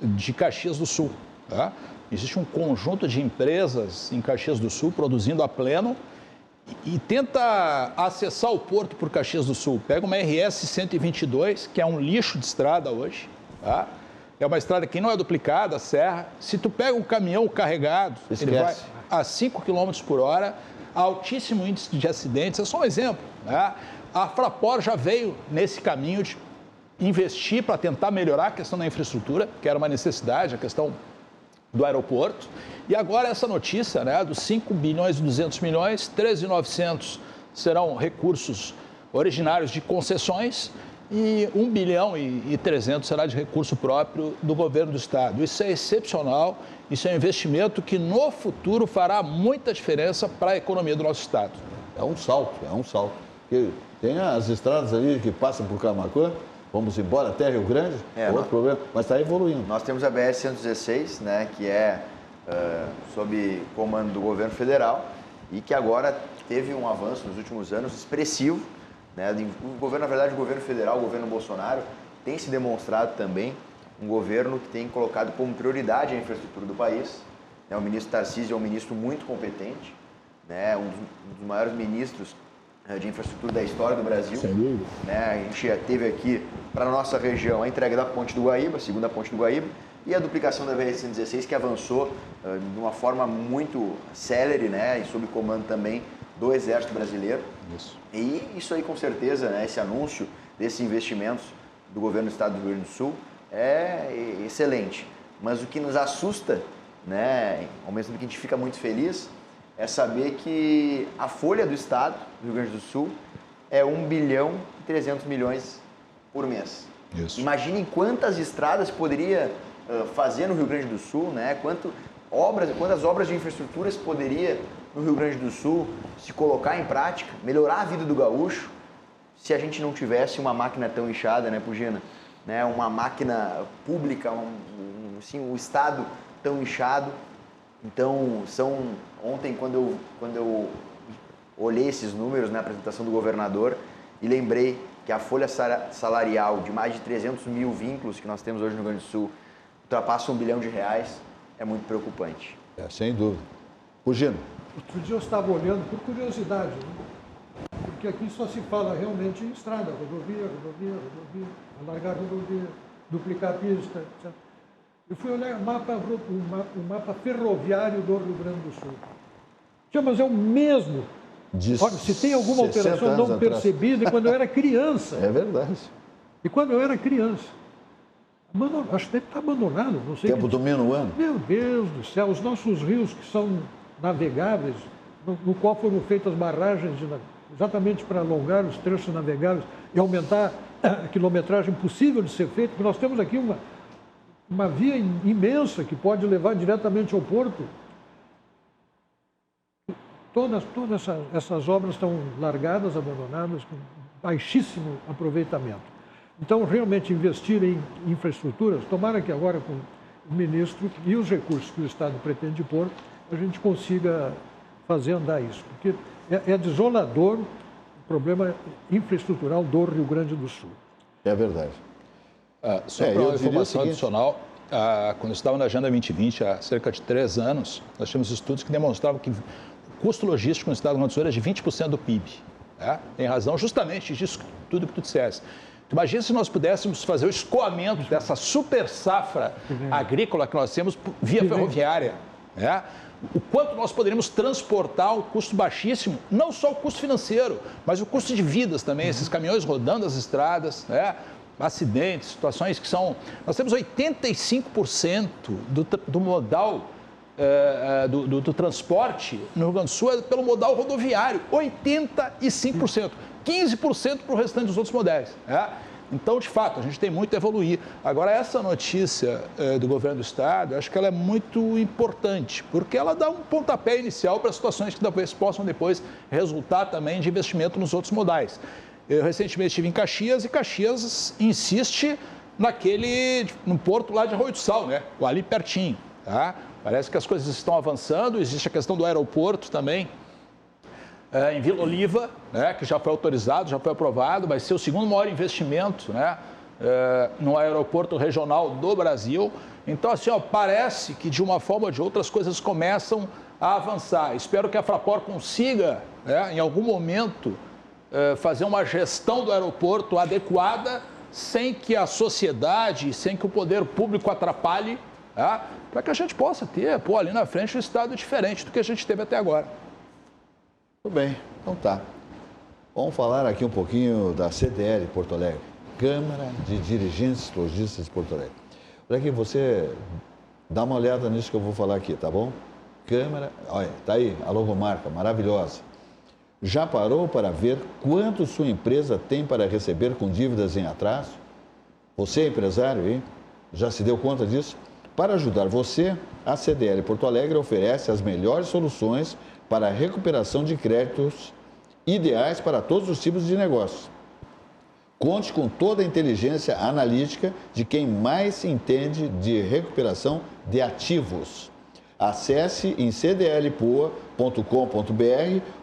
de Caxias do Sul. Tá? Existe um conjunto de empresas em Caxias do Sul produzindo a pleno e tenta acessar o porto por Caxias do Sul. Pega uma RS 122, que é um lixo de estrada hoje, tá? É uma estrada que não é duplicada, serra. Se tu pega um caminhão carregado, ele vai a 5 km por hora, altíssimo índice de acidentes. É só um exemplo, né? A Fraport já veio nesse caminho de investir para tentar melhorar a questão da infraestrutura, que era uma necessidade, a questão do aeroporto. E agora essa notícia, né, dos 5 bilhões e 200 milhões, 13.900 serão recursos originários de concessões e 1 bilhão e 300 será de recurso próprio do governo do estado. Isso é excepcional, isso é um investimento que no futuro fará muita diferença para a economia do nosso estado. É um salto, Porque tem as estradas ali que passam por Camaquã, Vamos embora até Rio Grande? Outro problema, mas está evoluindo. Nós temos a BR-116, né, que é sob comando do governo federal e que agora teve um avanço nos últimos anos expressivo. Né? O governo, na verdade, o governo federal, o governo Bolsonaro, tem se demonstrado também um governo que tem colocado como prioridade a infraestrutura do país. Né? O ministro Tarcísio é um ministro muito competente, né? Um dos maiores ministros de infraestrutura da história do Brasil. Né? A gente já teve aqui, para a nossa região, a entrega da Ponte do Guaíba, a segunda Ponte do Guaíba, e a duplicação da BR-116, que avançou de uma forma muito célere, né? E sob comando também do Exército Brasileiro. Isso. E isso aí, com certeza, né? Esse anúncio desses investimentos do governo do Estado do Rio Grande do Sul é excelente. Mas o que nos assusta, né? Ao mesmo tempo que a gente fica muito feliz, é saber que a folha do Estado do Rio Grande do Sul é 1 bilhão e 300 milhões por mês. Isso. Imaginem quantas estradas poderia fazer no Rio Grande do Sul, né? Quantas obras de infraestruturas poderia no Rio Grande do Sul se colocar em prática, melhorar a vida do gaúcho, se a gente não tivesse uma máquina tão inchada, né, Pugina? Né? Uma máquina pública, um Estado tão inchado. Então, ontem, quando eu olhei esses números na apresentação do governador e lembrei que a folha salarial de mais de 300 mil vínculos que nós temos hoje no Rio Grande do Sul ultrapassa R$1 bilhão, é muito preocupante. Sem dúvida. Pugino. Outro dia eu estava olhando por curiosidade, né? Porque aqui só se fala realmente em estrada, rodovia, alargar rodovia, duplicar a pista, etc. Eu fui olhar o mapa ferroviário do Rio Grande do Sul. Mas é o mesmo. Olha, se tem alguma alteração não percebida, é quando eu era criança. É verdade. E quando eu era criança. Acho que deve estar abandonado. Não sei. Tempo do ano. Meu Deus do céu, os nossos rios que são navegáveis, no qual foram feitas barragens exatamente para alongar os trechos navegáveis e aumentar a quilometragem possível de ser feita, porque nós temos aqui uma via imensa que pode levar diretamente ao porto. Todas essas obras estão largadas, abandonadas, com baixíssimo aproveitamento. Então, realmente, investir em infraestruturas, tomara que agora com o ministro e os recursos que o Estado pretende pôr, a gente consiga fazer andar isso. Porque é desolador o problema infraestrutural do Rio Grande do Sul. É verdade. Só para uma informação adicional, quando eu estava na Agenda 2020, há cerca de 3 anos, nós tínhamos estudos que demonstravam que o custo logístico no Estado do Rio Grande do Sul era de 20% do PIB. Né? Tem razão justamente disso, tudo que tu disseste. Imagina se nós pudéssemos fazer o escoamento dessa super safra agrícola que nós temos via ferroviária. Né? O quanto nós poderíamos transportar um custo baixíssimo, não só o custo financeiro, mas o custo de vidas também, esses caminhões rodando as estradas, né? Acidentes, situações que são... Nós temos 85% do modal do transporte no Rio Grande do Sul é pelo modal rodoviário, 85%. 15% para o restante dos outros modais. Né? Então, de fato, a gente tem muito a evoluir. Agora, essa notícia do governo do Estado, eu acho que ela é muito importante, porque ela dá um pontapé inicial para situações que talvez possam depois resultar também de investimento nos outros modais. Eu recentemente estive em Caxias e Caxias insiste no porto lá de Arroio do Sal, né? Ali pertinho. Tá? Parece que as coisas estão avançando, existe a questão do aeroporto também. Em Vila Oliva, né, que já foi autorizado, já foi aprovado, vai ser o segundo maior investimento, né, no aeroporto regional do Brasil. Então, assim, parece que de uma forma ou de outra as coisas começam a avançar. Espero que a Fraport consiga, né, em algum momento, fazer uma gestão do aeroporto adequada, sem que a sociedade, sem que o poder público atrapalhe, né, para que a gente possa ter, ali na frente, um estado diferente do que a gente teve até agora. Tudo bem, então tá. Vamos falar aqui um pouquinho da CDL Porto Alegre, Câmara de Dirigentes Lojistas de Porto Alegre. Para que você dá uma olhada nisso que eu vou falar aqui, tá bom? Câmara, olha, tá aí, a logomarca, maravilhosa. Já parou para ver quanto sua empresa tem para receber com dívidas em atraso? Você, empresário, hein? Já se deu conta disso? Para ajudar você, a CDL Porto Alegre oferece as melhores soluções para a recuperação de créditos ideais para todos os tipos de negócios. Conte com toda a inteligência analítica de quem mais entende de recuperação de ativos. Acesse em cdlpoa.com.br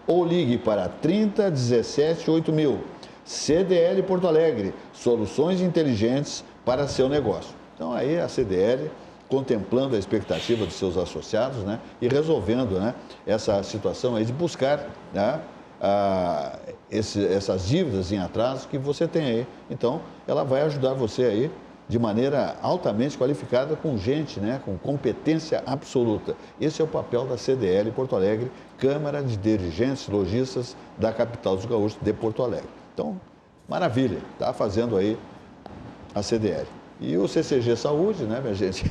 ou ligue para 30 17 8000. CDL Porto Alegre, soluções inteligentes para seu negócio. Então aí a CDL contemplando a expectativa dos seus associados, né, e resolvendo, né, essa situação aí de buscar, né, essas dívidas em atraso que você tem aí. Então ela vai ajudar você aí de maneira altamente qualificada, com gente, né, com competência absoluta. Esse é o papel da CDL Porto Alegre, Câmara de Dirigentes Lojistas da capital dos gaúchos de Porto Alegre. Então, maravilha, está fazendo aí a CDL. E o CCG Saúde, né, minha gente,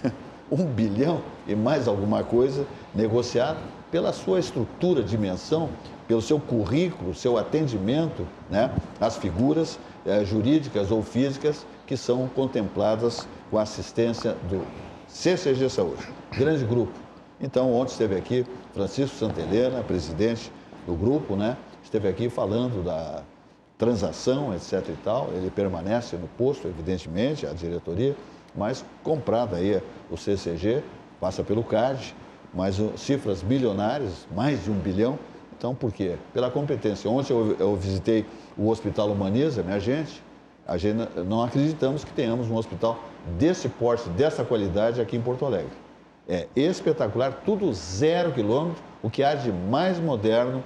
1 bilhão e mais alguma coisa negociado pela sua estrutura, dimensão, pelo seu currículo, seu atendimento, né, as figuras jurídicas ou físicas que são contempladas com a assistência do CCG Saúde, grande grupo. Então, ontem esteve aqui Francisco Santelena, presidente do grupo, né, esteve aqui falando da transação, etc. e tal. Ele permanece no posto, evidentemente, a diretoria, mas comprada aí o CCG, passa pelo CAD, mas cifras bilionárias, mais de 1 bilhão. Então, por quê? Pela competência. Ontem eu visitei o Hospital Humaniza, minha gente, a gente não acreditamos que tenhamos um hospital desse porte, dessa qualidade aqui em Porto Alegre. É espetacular, tudo 0 quilômetro, o que há de mais moderno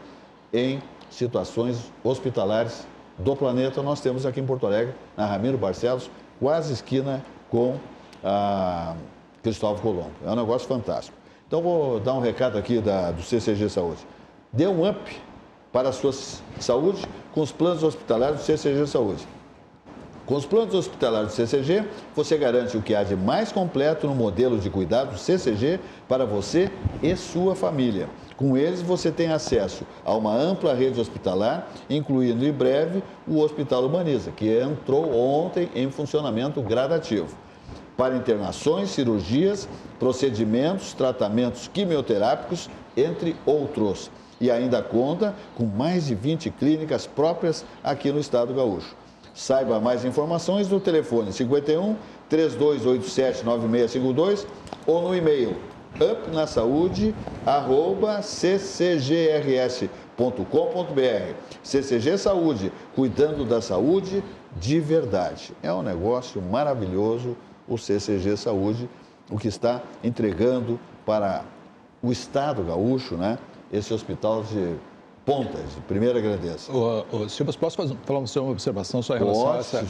em situações hospitalares do planeta nós temos aqui em Porto Alegre, na Ramiro Barcelos, quase esquina com a Cristóvão Colombo. É um negócio fantástico. Então, vou dar um recado aqui do CCG Saúde. Dê um up para a sua saúde com os planos hospitalares do CCG Saúde. Com os planos hospitalares do CCG, você garante o que há de mais completo no modelo de cuidado CCG para você e sua família. Com eles, você tem acesso a uma ampla rede hospitalar, incluindo em breve o Hospital Humaniza, que entrou ontem em funcionamento gradativo, para internações, cirurgias, procedimentos, tratamentos quimioterápicos, entre outros. E ainda conta com mais de 20 clínicas próprias aqui no estado gaúcho. Saiba mais informações no telefone 51 3287 9652 ou no e-mail upnasaude@ccgrs.com.br. CCG Saúde, cuidando da saúde de verdade. É um negócio maravilhoso o CCG Saúde, o que está entregando para o estado gaúcho, né, esse hospital de ponta, de primeira grandeza. Silvio, posso falar uma observação só em relação a essa?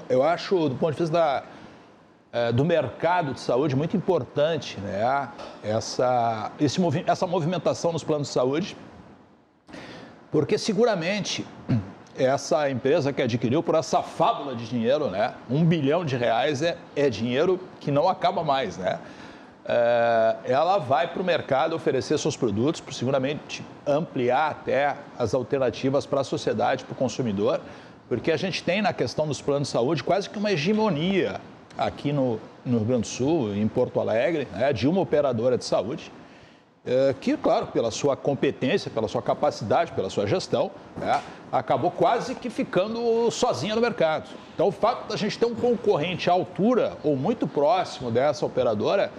Eu acho, do ponto de vista do mercado de saúde, muito importante, né, essa movimentação nos planos de saúde, porque seguramente essa empresa que adquiriu por essa fábula de dinheiro, né, R$1 bilhão é dinheiro que não acaba mais, né? Ela vai para o mercado oferecer seus produtos, para seguramente ampliar até as alternativas para a sociedade, para o consumidor, porque a gente tem na questão dos planos de saúde quase que uma hegemonia aqui no Rio Grande do Sul, em Porto Alegre, né, de uma operadora de saúde, que, claro, pela sua competência, pela sua capacidade, pela sua gestão, né, acabou quase que ficando sozinha no mercado. Então, o fato da gente ter um concorrente à altura ou muito próximo dessa operadora,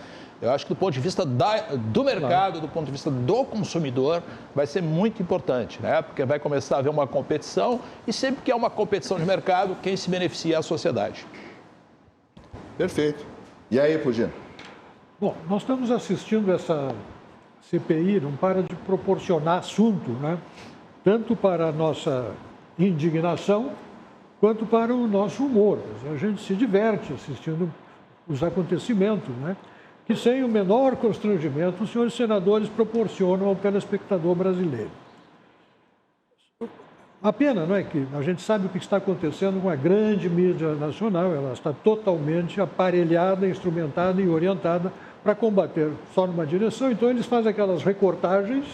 eu acho que do ponto de vista do mercado, do ponto de vista do consumidor, vai ser muito importante, né? Porque vai começar a haver uma competição e sempre que há uma competição de mercado, quem se beneficia é a sociedade. Perfeito. E aí, Pugino? Bom, nós estamos assistindo essa CPI, não para de proporcionar assunto, né? Tanto para a nossa indignação, quanto para o nosso humor. A gente se diverte assistindo os acontecimentos, né? Que sem o menor constrangimento os senhores senadores proporcionam ao telespectador brasileiro. A pena, não é, que a gente sabe o que está acontecendo com a grande mídia nacional, ela está totalmente aparelhada, instrumentada e orientada para combater só numa direção, então eles fazem aquelas recortagens,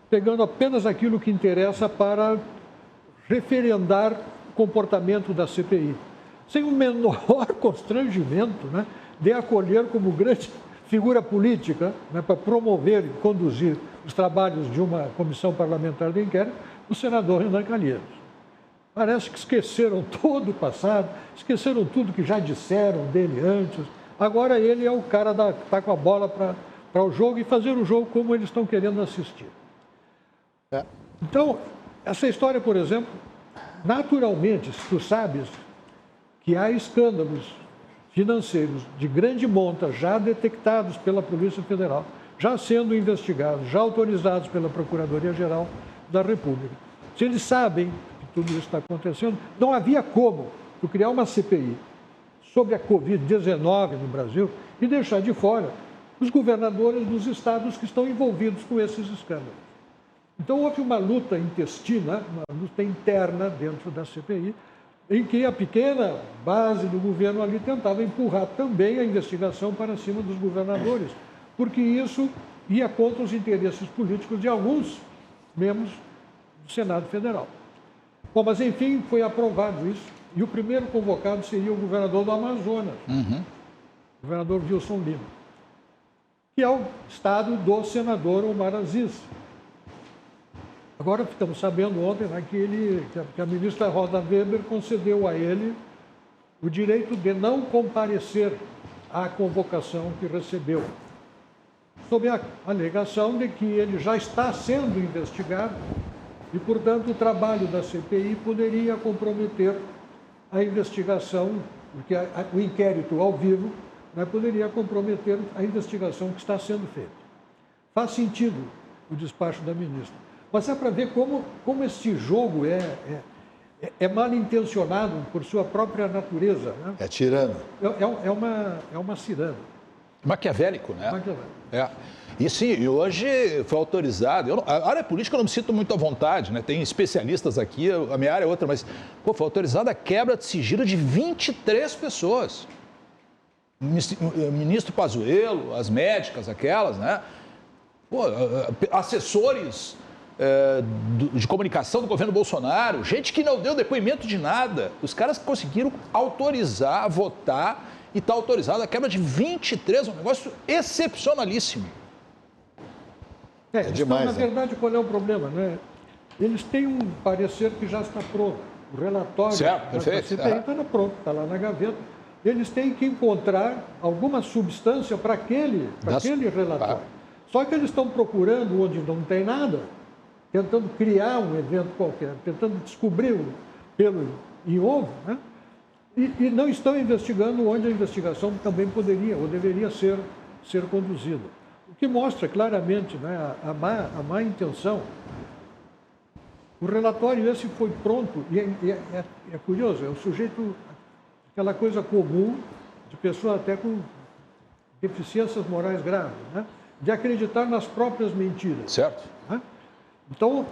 pegando apenas aquilo que interessa para referendar o comportamento da CPI, sem o menor constrangimento, né, de acolher como grande figura política, né, para promover e conduzir os trabalhos de uma comissão parlamentar de inquérito, o senador Renan Calheiros. Parece que esqueceram todo o passado, esqueceram tudo que já disseram dele antes. Agora ele é o cara que está com a bola para o jogo e fazer o jogo como eles estão querendo assistir. Então, essa história, por exemplo, naturalmente, se tu sabes que há escândalos financeiros de grande monta já detectados pela Polícia Federal, já sendo investigados, já autorizados pela Procuradoria-Geral da República. Se eles sabem que tudo isso está acontecendo, não havia como tu criar uma CPI sobre a Covid-19 no Brasil e deixar de fora os governadores dos estados que estão envolvidos com esses escândalos. Então, houve uma luta intestina, uma luta interna dentro da CPI, em que a pequena base do governo ali tentava empurrar também a investigação para cima dos governadores, porque isso ia contra os interesses políticos de alguns membros do Senado Federal. Bom, mas enfim, foi aprovado isso, e o primeiro convocado seria o governador do Amazonas, o governador Wilson Lima, que é o estado do senador Omar Aziz. Agora ficamos sabendo ontem, né, que a ministra Rosa Weber concedeu a ele o direito de não comparecer à convocação que recebeu, sob a alegação de que ele já está sendo investigado e, portanto, o trabalho da CPI poderia comprometer a investigação, porque o inquérito ao vivo, né, poderia comprometer a investigação que está sendo feita. Faz sentido o despacho da ministra. Mas é para ver como este jogo é mal intencionado por sua própria natureza. Né? É tirano. É uma ciranda. Maquiavélico, né? Maquiavélico. E sim, e hoje foi autorizado. A área política eu não me sinto muito à vontade, né? Tem especialistas aqui, a minha área é outra, mas foi autorizada a quebra de sigilo de 23 pessoas. O ministro Pazuello, as médicas, aquelas, né? Assessores de comunicação do governo Bolsonaro, gente que não deu depoimento de nada. Os caras conseguiram autorizar, votar, e está autorizado a quebra de 23, um negócio excepcionalíssimo. É demais, na verdade, qual é o problema? Né? Eles têm um parecer que já está pronto. O relatório da CPI está pronto, está lá na gaveta. Eles têm que encontrar alguma substância para aquele relatório. Só que eles estão procurando onde não tem nada, tentando criar um evento qualquer, tentando descobrir o pelo em ovo, né? E não estão investigando onde a investigação também poderia ou deveria ser conduzida. O que mostra claramente, né, a má intenção. O relatório esse foi pronto, e é curioso, é o sujeito, aquela coisa comum de pessoa até com deficiências morais graves, né? De acreditar nas próprias mentiras. Certo. Né? Então,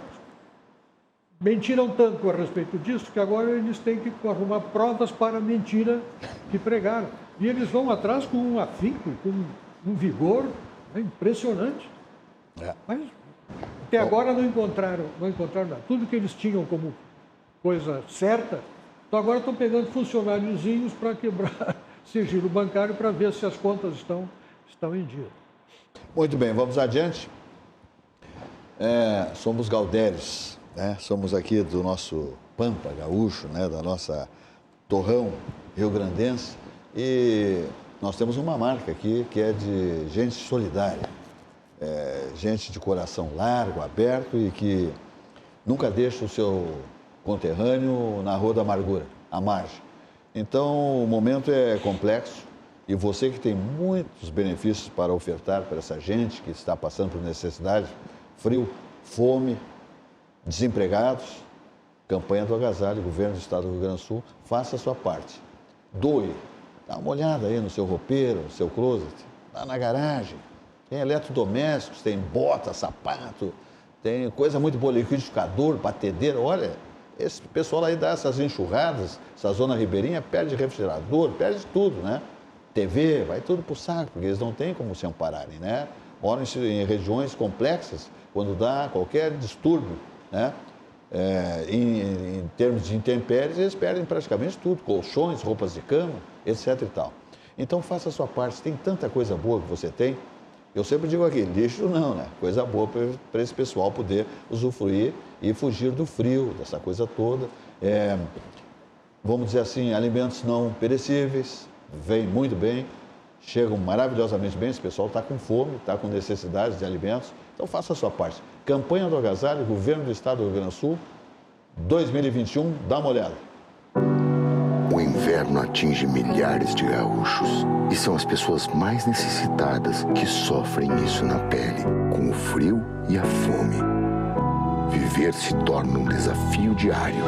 mentiram tanto a respeito disso que agora eles têm que arrumar provas para a mentira que pregaram. E eles vão atrás com um afinco, com um vigor, né, impressionante. Mas até agora não encontraram nada. Tudo que eles tinham como coisa certa, então agora estão pegando funcionáriozinhos para quebrar sigilo bancário para ver se as contas estão em dia. Muito bem, vamos adiante. Somos Galdéres, né? Somos aqui do nosso Pampa Gaúcho, né? Da nossa Torrão Rio-Grandense, e nós temos uma marca aqui que é de gente solidária, gente de coração largo, aberto e que nunca deixa o seu conterrâneo na rua da amargura, à margem. Então, o momento é complexo e você que tem muitos benefícios para ofertar para essa gente que está passando por necessidade, frio, fome, desempregados, campanha do agasalho, governo do estado do Rio Grande do Sul, faça a sua parte. Doe, dá uma olhada aí no seu roupeiro, no seu closet, lá na garagem. Tem eletrodomésticos, tem bota, sapato, tem coisa muito boa, liquidificador, batedeira. Olha, esse pessoal aí dá essas enxurradas, essa zona ribeirinha, perde refrigerador, perde tudo, né? TV, vai tudo pro saco, porque eles não têm como se ampararem, né? Moram em regiões complexas, quando dá qualquer distúrbio, né? Em termos de intempéries, eles perdem praticamente tudo, colchões, roupas de cama, etc. e tal. Então, faça a sua parte, tem tanta coisa boa que você tem. Eu sempre digo aqui, lixo não, né? Coisa boa para esse pessoal poder usufruir e fugir do frio, dessa coisa toda. Vamos dizer assim, alimentos não perecíveis, vem muito bem, chegam maravilhosamente bem, esse pessoal está com fome, está com necessidades de alimentos, então faça a sua parte. Campanha do Agasalho, Governo do Estado do Rio Grande do Sul, 2021, dá uma olhada. O inverno atinge milhares de gaúchos e são as pessoas mais necessitadas que sofrem isso na pele, com o frio e a fome. Viver se torna um desafio diário.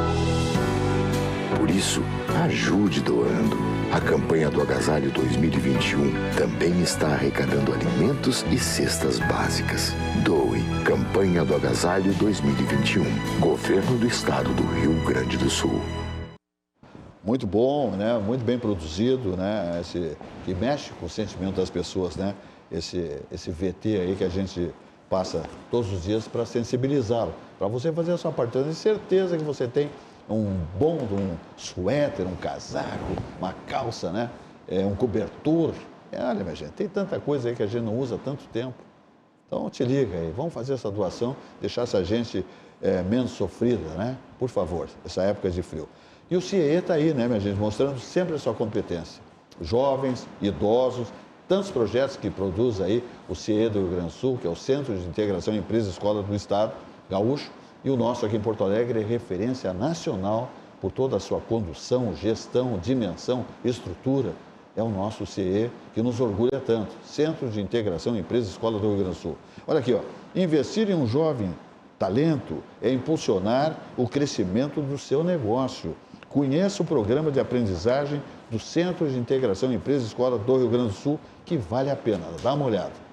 Por isso, ajude doando. A campanha do Agasalho 2021 também está arrecadando alimentos e cestas básicas. Doe. Campanha do Agasalho 2021. Governo do Estado do Rio Grande do Sul. Muito bom, né? Muito bem produzido, né? Que mexe com o sentimento das pessoas, né? Esse VT aí que a gente passa todos os dias para sensibilizá-lo, para você fazer a sua parte. Eu tenho certeza que você tem um suéter, um casaco, uma calça, né? Um cobertor. Olha, minha gente, tem tanta coisa aí que a gente não usa há tanto tempo. Então, te liga aí, vamos fazer essa doação, deixar essa gente menos sofrida, né? Por favor, essa época de frio. E o CIE está aí, né, minha gente, mostrando sempre a sua competência. Jovens, idosos, tantos projetos que produz aí o CIE do Rio Grande do Sul, que é o Centro de Integração Empresa e Escola do Estado, gaúcho, e o nosso aqui em Porto Alegre é referência nacional por toda a sua condução, gestão, dimensão, estrutura. É o nosso CIE que nos orgulha tanto. Centro de Integração Empresa e Escola do Rio Grande do Sul. Olha aqui, ó, investir em um jovem talento é impulsionar o crescimento do seu negócio. Conheça o programa de aprendizagem do Centro de Integração Empresa e Escola do Rio Grande do Sul, que vale a pena. Dá uma olhada.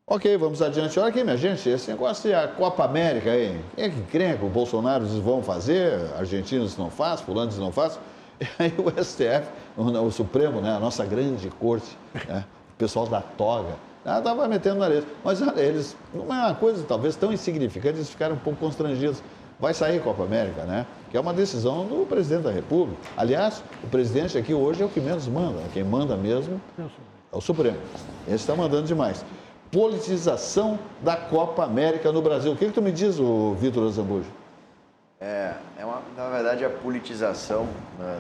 Ok, vamos adiante. Olha aqui, minha gente, esse negócio da Copa América aí, quem é que crê que o Bolsonaro vão fazer, argentinos não faz, fulanos não faz? E aí o STF, o Supremo, né, a nossa grande corte, né, o pessoal da toga, estava metendo na letra. Mas olha, eles, não é uma coisa talvez tão insignificante, eles ficaram um pouco constrangidos. Vai sair Copa América, né? Que é uma decisão do presidente da República. Aliás, o presidente aqui hoje é o que menos manda, quem manda mesmo é o Supremo. Esse está mandando demais. Politização da Copa América no Brasil. O que tu me diz, Vitor Azambujo? Na verdade, a politização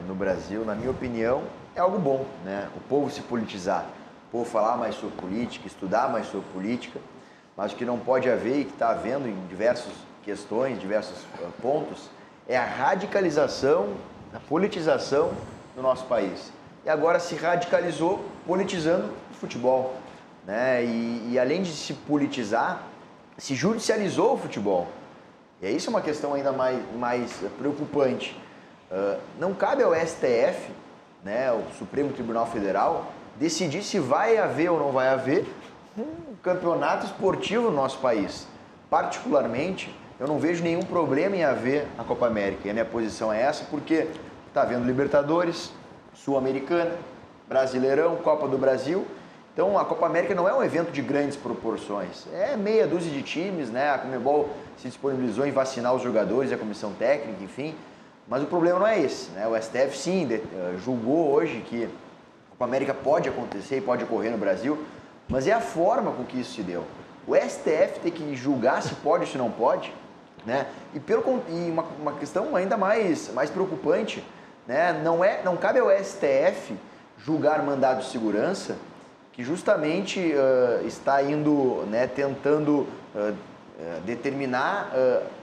no Brasil, na minha opinião, é algo bom, né? O povo se politizar, o povo falar mais sobre política, estudar mais sobre política, mas o que não pode haver e que está havendo em diversas questões, diversos pontos, é a radicalização, a politização do nosso país. E agora se radicalizou politizando o futebol. Né? E além de se politizar, se judicializou o futebol. E isso é uma questão ainda mais preocupante. Não cabe ao STF, né, o Supremo Tribunal Federal, decidir se vai haver ou não vai haver um campeonato esportivo no nosso país. Particularmente, eu não vejo nenhum problema em haver a Copa América. E a minha posição é essa porque está havendo Libertadores, Sul-Americana, Brasileirão, Copa do Brasil. Então, a Copa América não é um evento de grandes proporções. É meia dúzia de times, né? A Conmebol se disponibilizou em vacinar os jogadores, a comissão técnica, enfim. Mas o problema não é esse, né? O STF, sim, julgou hoje que a Copa América pode acontecer e pode ocorrer no Brasil, mas é a forma com que isso se deu. O STF tem que julgar se pode ou se não pode, né? E uma questão ainda mais preocupante, né? Não cabe ao STF julgar mandado de segurança que justamente está indo, né, tentando determinar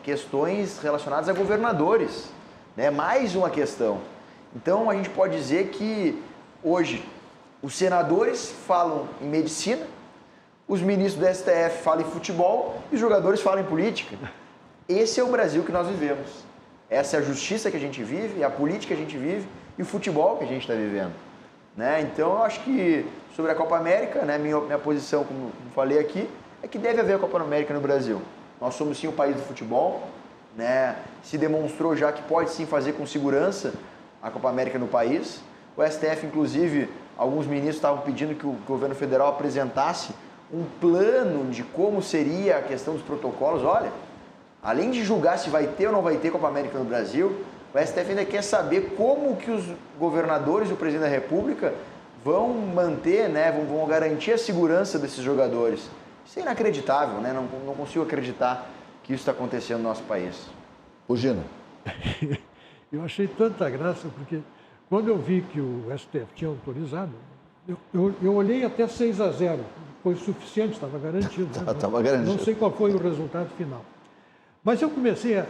questões relacionadas a governadores. Né? Mais uma questão. Então, a gente pode dizer que hoje os senadores falam em medicina, os ministros do STF falam em futebol e os jogadores falam em política. Esse é o Brasil que nós vivemos. Essa é a justiça que a gente vive, a política que a gente vive e o futebol que a gente está vivendo. Né? Então, eu acho que sobre a Copa América, né, minha posição, como falei aqui, é que deve haver a Copa América no Brasil. Nós somos sim o país do futebol, né? Se demonstrou já que pode sim fazer com segurança a Copa América no país. O STF, inclusive, alguns ministros estavam pedindo que o governo federal apresentasse um plano de como seria a questão dos protocolos. Olha, além de julgar se vai ter ou não vai ter Copa América no Brasil, o STF ainda quer saber como que os governadores e o presidente da República vão manter, né, vão garantir a segurança desses jogadores. Isso é inacreditável, né? Não consigo acreditar que isso está acontecendo no nosso país. O Gina. Eu achei tanta graça, porque quando eu vi que o STF tinha autorizado, eu olhei até 6-0, foi suficiente, estava garantido. Né? Estava garantido. Não sei qual foi o resultado final. Mas eu comecei a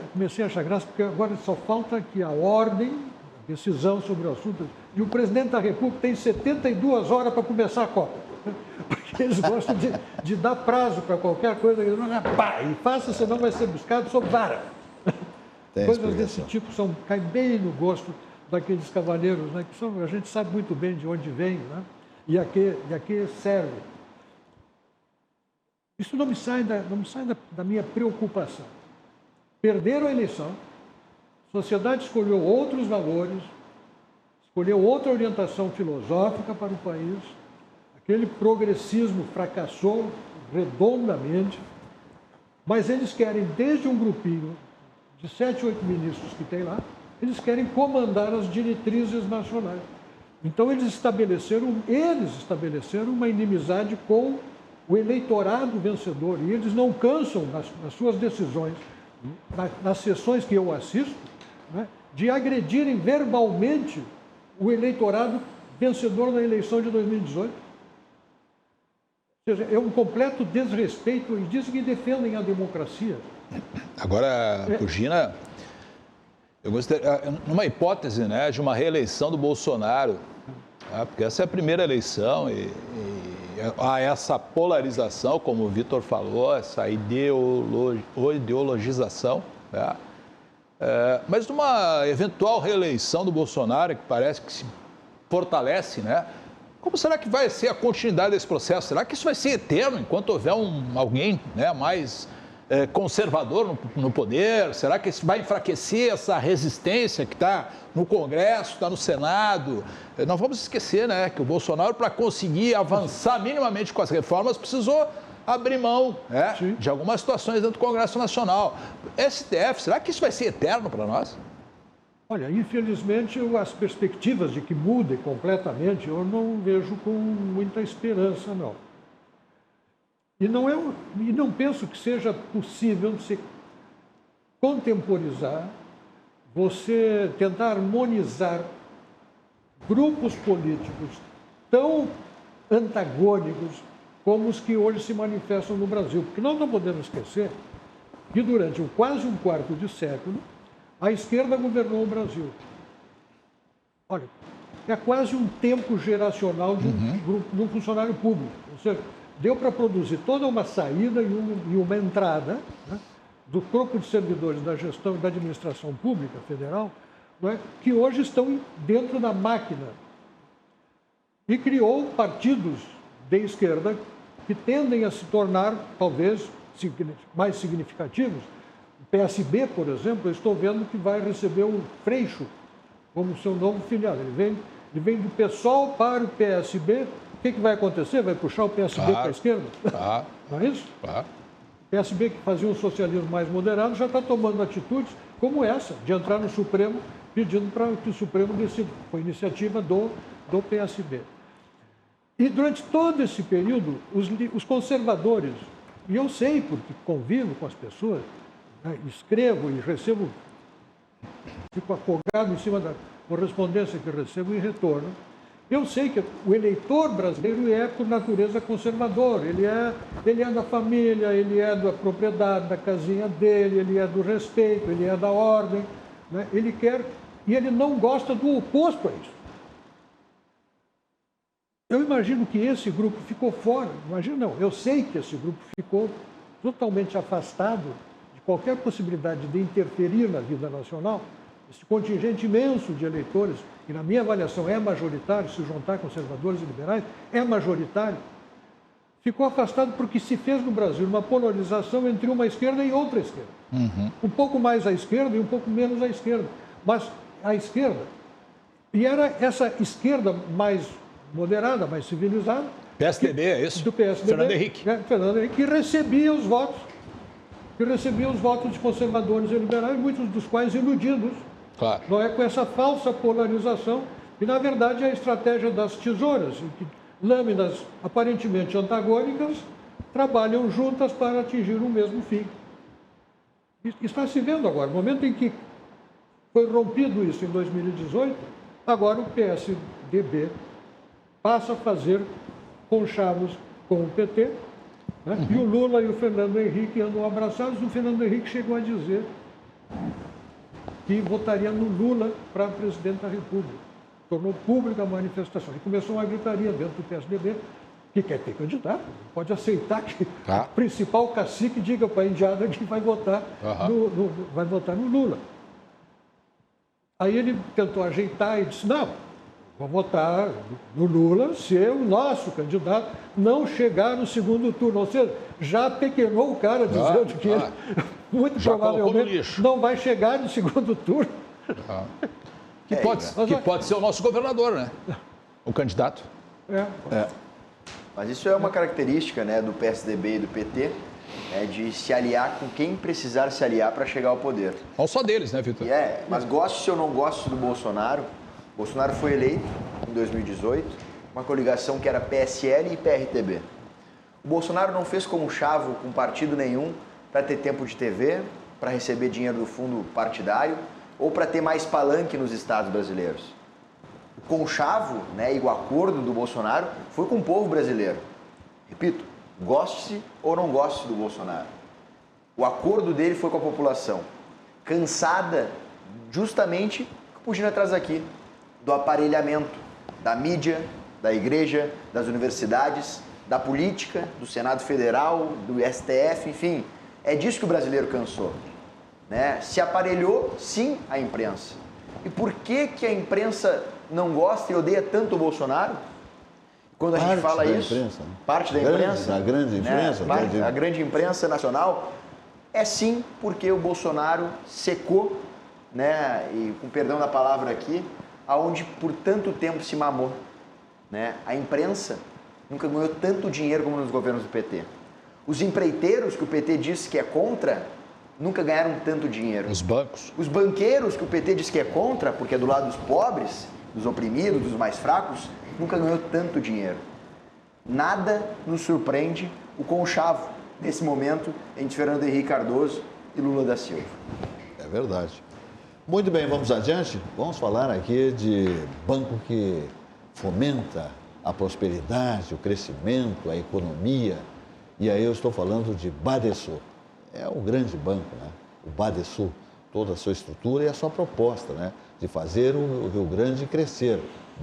achar graça, porque agora só falta que a ordem, a decisão sobre o assunto, e o presidente da República tem 72 horas para começar a Copa. Porque eles gostam de dar prazo para qualquer coisa, e faça, senão vai ser buscado sob vara. Coisas desse tipo caem bem no gosto daqueles cavalheiros, né, que a gente sabe muito bem de onde vem, né, e a que serve. Isso não me sai da minha preocupação. Perderam a eleição, a sociedade escolheu outros valores, escolheu outra orientação filosófica para o país, aquele progressismo fracassou redondamente, mas eles querem, desde um grupinho de 7, 8 ministros que tem lá, eles querem comandar as diretrizes nacionais. Então eles estabeleceram uma inimizade com o eleitorado vencedor, e eles não cansam nas suas decisões, nas sessões que eu assisto, né, de agredirem verbalmente o eleitorado vencedor na eleição de 2018. Ou seja, é um completo desrespeito, e dizem que defendem a democracia. Agora, Gina, eu gostaria, numa hipótese, né, de uma reeleição do Bolsonaro, né, porque essa é a primeira eleição e há essa polarização, como o Vitor falou, essa ideologização, né? Mas numa eventual reeleição do Bolsonaro, que parece que se fortalece, né? Como será que vai ser a continuidade desse processo? Será que isso vai ser eterno enquanto houver alguém, né, mais conservador no poder? Será que isso vai enfraquecer essa resistência que está no Congresso, está no Senado? Não vamos esquecer, né, que o Bolsonaro, para conseguir avançar minimamente com as reformas, precisou abrir mão, né, de algumas situações dentro do Congresso Nacional. STF, será que isso vai ser eterno para nós? Olha, infelizmente, as perspectivas de que mude completamente, eu não vejo com muita esperança, não. E não penso que seja possível se contemporizar, você tentar harmonizar grupos políticos tão antagônicos como os que hoje se manifestam no Brasil. Porque nós não podemos esquecer que durante quase um quarto de século, a esquerda governou o Brasil. Olha, é quase um tempo geracional de um funcionário público. Ou seja, deu para produzir toda uma saída e uma entrada, né, do corpo de servidores da gestão e da administração pública federal, né, que hoje estão dentro da máquina. E criou partidos de esquerda que tendem a se tornar, talvez, mais significativos. O PSB, por exemplo, eu estou vendo que vai receber o Freixo como seu novo filiado. Ele vem do PSOL para o PSB. O que vai acontecer? Vai puxar o PSB para a esquerda? Não é isso? O PSB, que fazia um socialismo mais moderado, já está tomando atitudes como essa, de entrar no Supremo pedindo para que o Supremo decida. Foi iniciativa do PSB. E durante todo esse período, os conservadores, e eu sei porque convivo com as pessoas, né, escrevo e recebo, fico afogado em cima da correspondência que recebo em retorno, eu sei que o eleitor brasileiro é, por natureza, conservador. Ele é da família, ele é da propriedade, da casinha dele, ele é do respeito, ele é da ordem, né? Ele quer, e ele não gosta do oposto a isso. Eu imagino que esse grupo ficou fora, eu sei que esse grupo ficou totalmente afastado de qualquer possibilidade de interferir na vida nacional. Esse contingente imenso de eleitores, que na minha avaliação é majoritário, se juntar conservadores e liberais, é majoritário, ficou afastado porque se fez no Brasil uma polarização entre uma esquerda e outra esquerda. Um pouco mais à esquerda e um pouco menos à esquerda. Mas a esquerda, e era essa esquerda mais moderada, mais civilizada, PSDB, é isso? do PSDB, Fernando Henrique. Fernando Henrique, que recebia os votos de conservadores e liberais, muitos dos quais iludidos, Claro. não é, com essa falsa polarização, e na verdade é a estratégia das tesouras, em que lâminas aparentemente antagônicas trabalham juntas para atingir o mesmo fim. Está se vendo agora, no momento em que foi rompido isso em 2018, agora o PSDB passa a fazer conchavos com o PT, né? E o Lula e o Fernando Henrique andam abraçados. O Fernando Henrique chegou a dizer que votaria no Lula para presidente da República. Tornou pública a manifestação. E começou uma gritaria dentro do PSDB que quer ter candidato. Não pode aceitar que o principal cacique diga para a indiada que vai votar, vai votar no Lula. Aí ele tentou ajeitar e disse, não, vou votar no Lula se o nosso candidato não chegar no segundo turno. Ou seja, já pequenou o cara dizendo que ele muito já provavelmente não vai chegar no segundo turno. Que pode ser o nosso governador, né? O candidato. Mas isso é uma característica, né, do PSDB e do PT, de se aliar com quem precisar se aliar para chegar ao poder. Não só deles, né, Vitor? Mas gosto ou não gosto do Bolsonaro, Bolsonaro foi eleito em 2018, uma coligação que era PSL e PRTB. O Bolsonaro não fez conchavo com partido nenhum para ter tempo de TV, para receber dinheiro do fundo partidário ou para ter mais palanque nos estados brasileiros. O conchavo, né, e o acordo do Bolsonaro foi com o povo brasileiro. Repito, goste ou não goste do Bolsonaro. O acordo dele foi com a população, cansada justamente, fugindo atrás aqui, do aparelhamento da mídia, da igreja, das universidades, da política, do Senado Federal, do STF, enfim. É disso que o brasileiro cansou, né? Se aparelhou, sim, a imprensa. E por que a imprensa não gosta e odeia tanto o Bolsonaro? Quando a gente fala isso, parte da imprensa, a grande imprensa, né? A grande imprensa nacional, é sim porque o Bolsonaro secou, né? E com perdão da palavra aqui, aonde por tanto tempo se mamou, né? A imprensa nunca ganhou tanto dinheiro como nos governos do PT. Os empreiteiros que o PT disse que é contra, nunca ganharam tanto dinheiro. Os bancos. Os banqueiros que o PT diz que é contra, porque é do lado dos pobres, dos oprimidos, dos mais fracos, nunca ganhou tanto dinheiro. Nada nos surpreende o conchavo, nesse momento, entre Fernando Henrique Cardoso e Lula da Silva. É verdade. Muito bem, vamos adiante? Vamos falar aqui de banco que fomenta a prosperidade, o crescimento, a economia. E aí eu estou falando de Badesul. É um grande banco, né? O Badesul, toda a sua estrutura e a sua proposta, né? De fazer o Rio Grande crescer,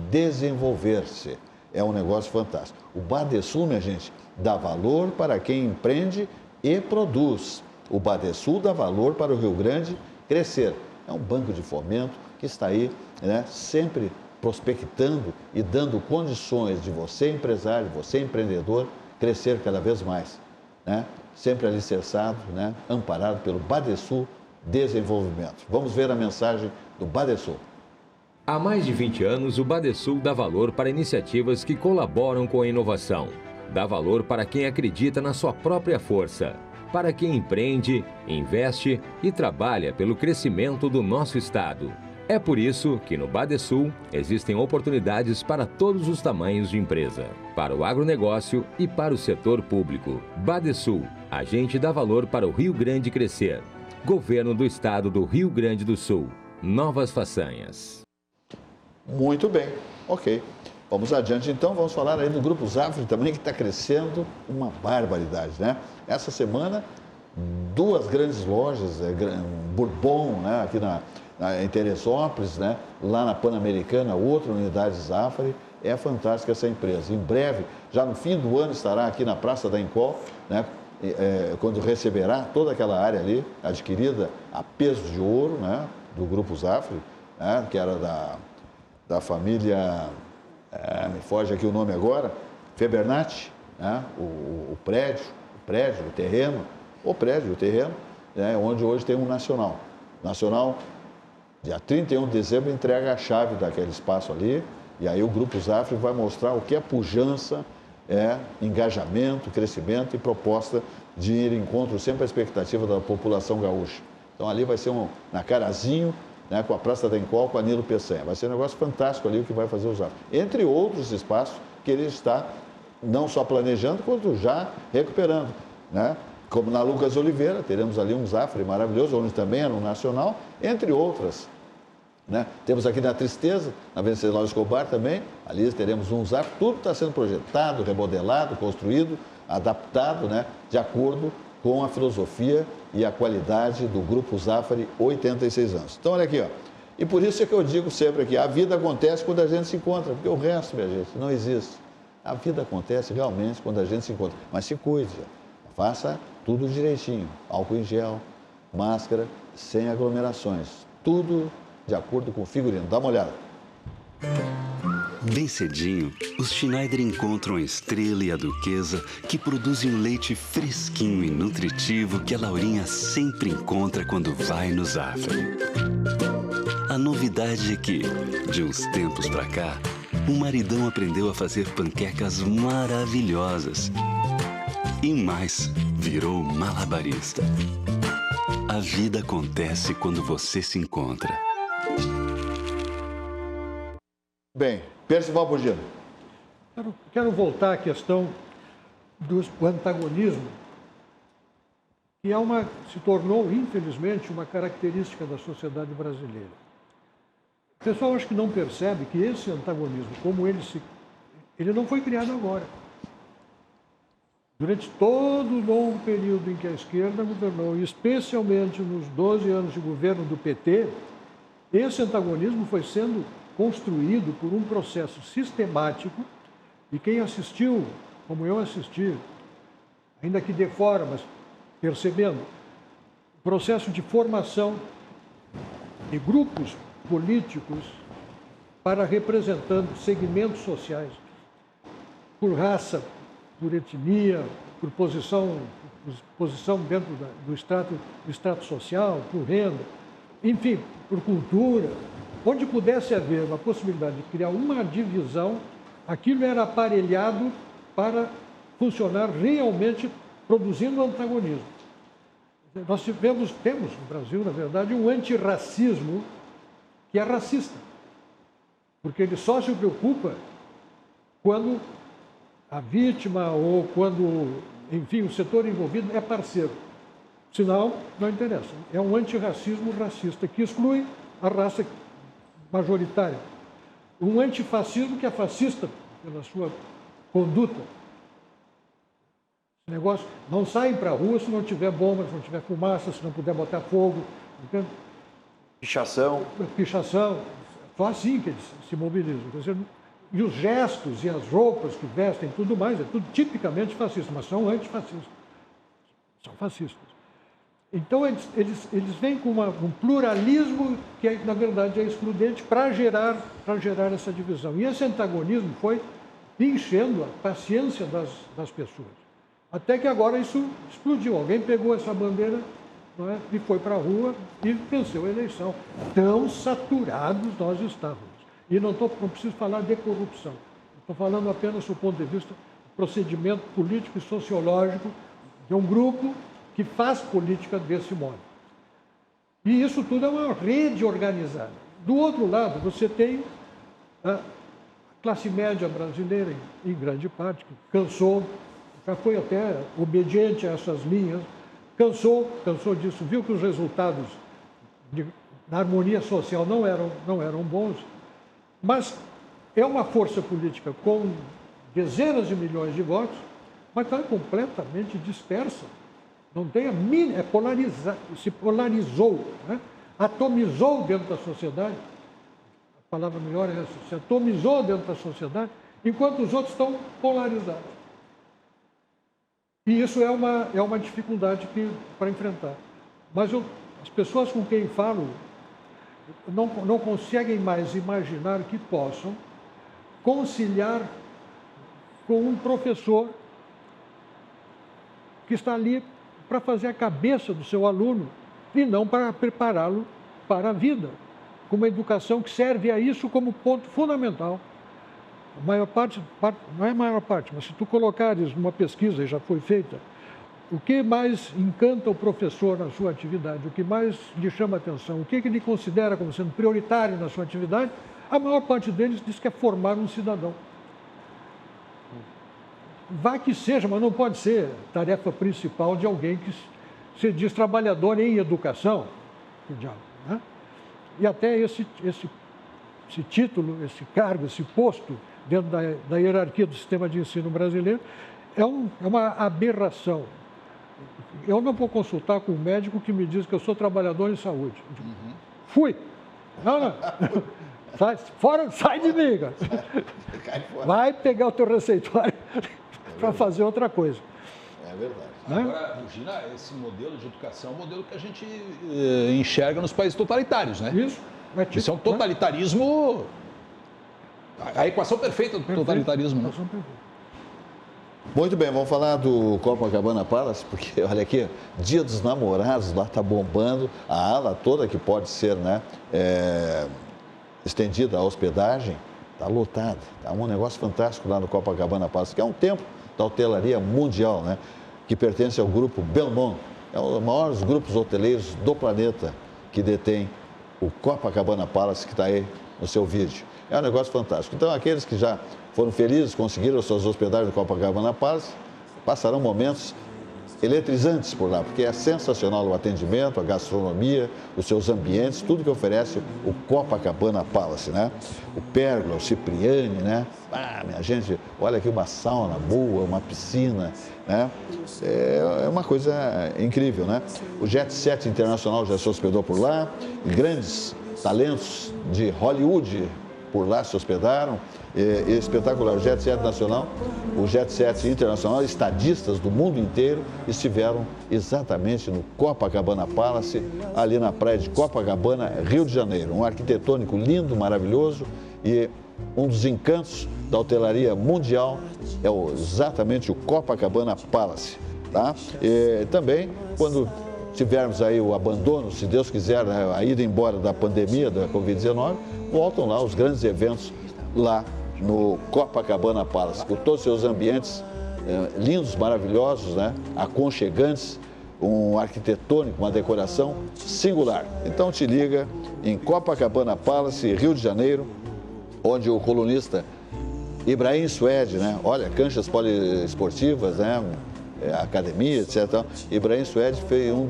desenvolver-se. É um negócio fantástico. O Badesul, minha gente, dá valor para quem empreende e produz. O Badesul dá valor para o Rio Grande crescer. É um banco de fomento que está aí, né, sempre prospectando e dando condições de você, empresário, você, empreendedor, crescer cada vez mais, né? Sempre alicerçado, né, amparado pelo Badesul Desenvolvimento. Vamos ver a mensagem do Badesul. Há mais de 20 anos, o Badesul dá valor para iniciativas que colaboram com a inovação. Dá valor para quem acredita na sua própria força. Para quem empreende, investe e trabalha pelo crescimento do nosso estado. É por isso que no Badesul existem oportunidades para todos os tamanhos de empresa, para o agronegócio e para o setor público. Badesul, a gente dá valor para o Rio Grande crescer. Governo do Estado do Rio Grande do Sul. Novas façanhas. Muito bem, ok. Vamos adiante então, vamos falar aí do Grupo Zafra também, que está crescendo uma barbaridade, né? Essa semana, 2 grandes lojas, Bourbon, né, aqui em Teresópolis, né, lá na Pan-Americana, outra unidade Zafra. É fantástica essa empresa. Em breve, já no fim do ano, estará aqui na Praça da Encol, né, quando receberá toda aquela área ali, adquirida a peso de ouro, né, do Grupo Zafra, né, que era da família... me foge aqui o nome agora, Febernati, né, o prédio, o terreno, né, onde hoje tem um Nacional. Nacional, dia 31 de dezembro, entrega a chave daquele espaço ali, e aí o Grupo Zafre vai mostrar o que é pujança, engajamento, crescimento e proposta de ir em encontro sempre à expectativa da população gaúcha. Então ali vai ser na Carazinho, né, com a Praça da Encol, com a Nilo Peçanha. Vai ser um negócio fantástico ali o que vai fazer o Zafre. Entre outros espaços que ele está não só planejando, quanto já recuperando, né? Como na Lucas Oliveira, teremos ali um Zafre maravilhoso, onde também era um Nacional, entre outras. Né? Temos aqui na Tristeza, na Venceslau Escobar também, ali teremos um Zafre, tudo está sendo projetado, remodelado, construído, adaptado, né? De acordo com a filosofia e a qualidade do Grupo Zafre, 86 anos. Então, olha aqui, ó. E por isso é que eu digo sempre aqui, a vida acontece quando a gente se encontra, porque o resto, minha gente, não existe. A vida acontece realmente quando a gente se encontra. Mas se cuide, faça tudo direitinho. Álcool em gel, máscara, sem aglomerações. Tudo de acordo com o figurino. Dá uma olhada. Bem cedinho, os Schneider encontram a Estrela e a Duquesa, que produzem um leite fresquinho e nutritivo que a Laurinha sempre encontra quando vai no Zafre. A novidade é que, de uns tempos pra cá, o maridão aprendeu a fazer panquecas maravilhosas. E mais, virou malabarista. A vida acontece quando você se encontra. Bem, Percival Bugino. Quero voltar à questão do antagonismo, que se tornou, infelizmente, uma característica da sociedade brasileira. O pessoal acho que não percebe que esse antagonismo, como ele não foi criado agora. Durante todo o longo período em que a esquerda governou, e especialmente nos 12 anos de governo do PT, esse antagonismo foi sendo construído por um processo sistemático, e quem assistiu, como eu assisti, ainda que de fora, mas percebendo, o processo de formação de grupos políticos para representantes segmentos sociais, por raça, por etnia, por posição dentro do extrato social, por renda, enfim, por cultura. Onde pudesse haver uma possibilidade de criar uma divisão, aquilo era aparelhado para funcionar realmente produzindo antagonismo. Nós temos no Brasil, na verdade, um antirracismo que é racista, porque ele só se preocupa quando a vítima ou quando, enfim, o setor envolvido é parceiro. Senão, não interessa. É um antirracismo racista que exclui a raça majoritária. Um antifascismo que é fascista pela sua conduta. Esse negócio, não saem para a rua se não tiver bomba, se não tiver fumaça, se não puder botar fogo. Entende? Pichação. Só assim que eles se mobilizam. Quer dizer, e os gestos e as roupas que vestem, tudo mais, é tudo tipicamente fascista, mas são antifascistas. São fascistas. Então, eles vêm com um pluralismo que, na verdade, é excludente para gerar essa divisão. E esse antagonismo foi enchendo a paciência das pessoas. Até que agora isso explodiu. Alguém pegou essa bandeira, não é, e foi para a rua e venceu a eleição. Tão saturados nós estávamos. E não preciso falar de corrupção. Estou falando apenas do ponto de vista do procedimento político e sociológico de um grupo que faz política desse modo. E isso tudo é uma rede organizada. Do outro lado, você tem a classe média brasileira, em grande parte, que cansou, já foi até obediente a essas linhas, cansou disso, viu que os resultados na harmonia social não eram bons, mas é uma força política com dezenas de milhões de votos, mas está completamente dispersa. Não tem a mínima, se polarizou, né? Atomizou dentro da sociedade, a palavra melhor é essa, se atomizou dentro da sociedade, enquanto os outros estão polarizados. E isso é uma dificuldade para enfrentar. Mas as pessoas com quem falo não conseguem mais imaginar que possam conciliar com um professor que está ali para fazer a cabeça do seu aluno e não para prepará-lo para a vida, com uma educação que serve a isso como ponto fundamental. A maior parte, não é a maior parte, mas se tu colocares numa pesquisa, e já foi feita, o que mais encanta o professor na sua atividade, o que mais lhe chama a atenção, o que ele considera como sendo prioritário na sua atividade, a maior parte deles diz que é formar um cidadão. Vá que seja, mas não pode ser tarefa principal de alguém que se diz trabalhador em educação. Né? E até esse título, esse cargo, esse posto dentro da hierarquia do sistema de ensino brasileiro é uma aberração. Eu não vou consultar com um médico que me diz que eu sou trabalhador em saúde. Fui. Não. Sai de mim, cara. Vai pegar o teu receituário para fazer outra coisa. É verdade. Né? Agora, imagina, esse modelo de educação é um modelo que a gente enxerga nos países totalitários, né? Isso é um totalitarismo... A equação perfeita do totalitarismo. Né? Muito bem, vamos falar do Copacabana Palace, porque olha aqui, Dia dos Namorados, lá está bombando, a ala toda que pode ser, né, estendida à hospedagem, está lotada. Está um negócio fantástico lá no Copacabana Palace, que é um templo da hotelaria mundial, né, que pertence ao grupo Belmond. É um dos maiores grupos hoteleiros do planeta que detém o Copacabana Palace, que está aí no seu vídeo. É um negócio fantástico. Então, aqueles que já foram felizes, conseguiram suas hospedagens no Copacabana Palace, passarão momentos eletrizantes por lá, porque é sensacional o atendimento, a gastronomia, os seus ambientes, tudo que oferece o Copacabana Palace, né? O Pérgola, o Cipriani, né? Ah, minha gente, olha aqui uma sauna boa, uma piscina, né? É uma coisa incrível, né? O Jet Set Internacional já se hospedou por lá, grandes talentos de Hollywood por lá se hospedaram, espetacular. O Jet Set Nacional, o Jet Set Internacional, estadistas do mundo inteiro estiveram exatamente no Copacabana Palace, ali na praia de Copacabana, Rio de Janeiro. Um arquitetônico lindo, maravilhoso, e um dos encantos da hotelaria mundial é exatamente o Copacabana Palace. Tá? E também, quando tivermos aí o abandono, se Deus quiser, né, a ida embora da pandemia, da Covid-19, voltam lá os grandes eventos lá no Copacabana Palace, com todos os seus ambientes lindos, maravilhosos, né, aconchegantes, um arquitetônico, uma decoração singular. Então te liga em Copacabana Palace, Rio de Janeiro, onde o colunista Ibrahim Suede, né, olha, canchas poliesportivas, né, academia, etc. Ibrahim Suede foi um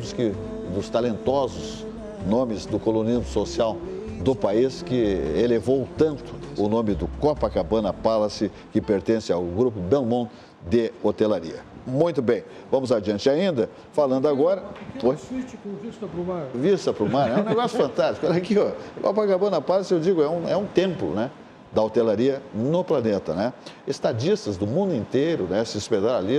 dos talentosos nomes do colunismo social do país, que elevou tanto o nome do Copacabana Palace, que pertence ao grupo Belmond de hotelaria. Muito bem, vamos adiante ainda, falando agora... Uma suíte com vista para o mar. Vista para o mar, é um negócio fantástico. Olha aqui, ó, o Copacabana Palace, eu digo, é um templo, né, da hotelaria no planeta, né? Estadistas do mundo inteiro, né, se hospedaram ali,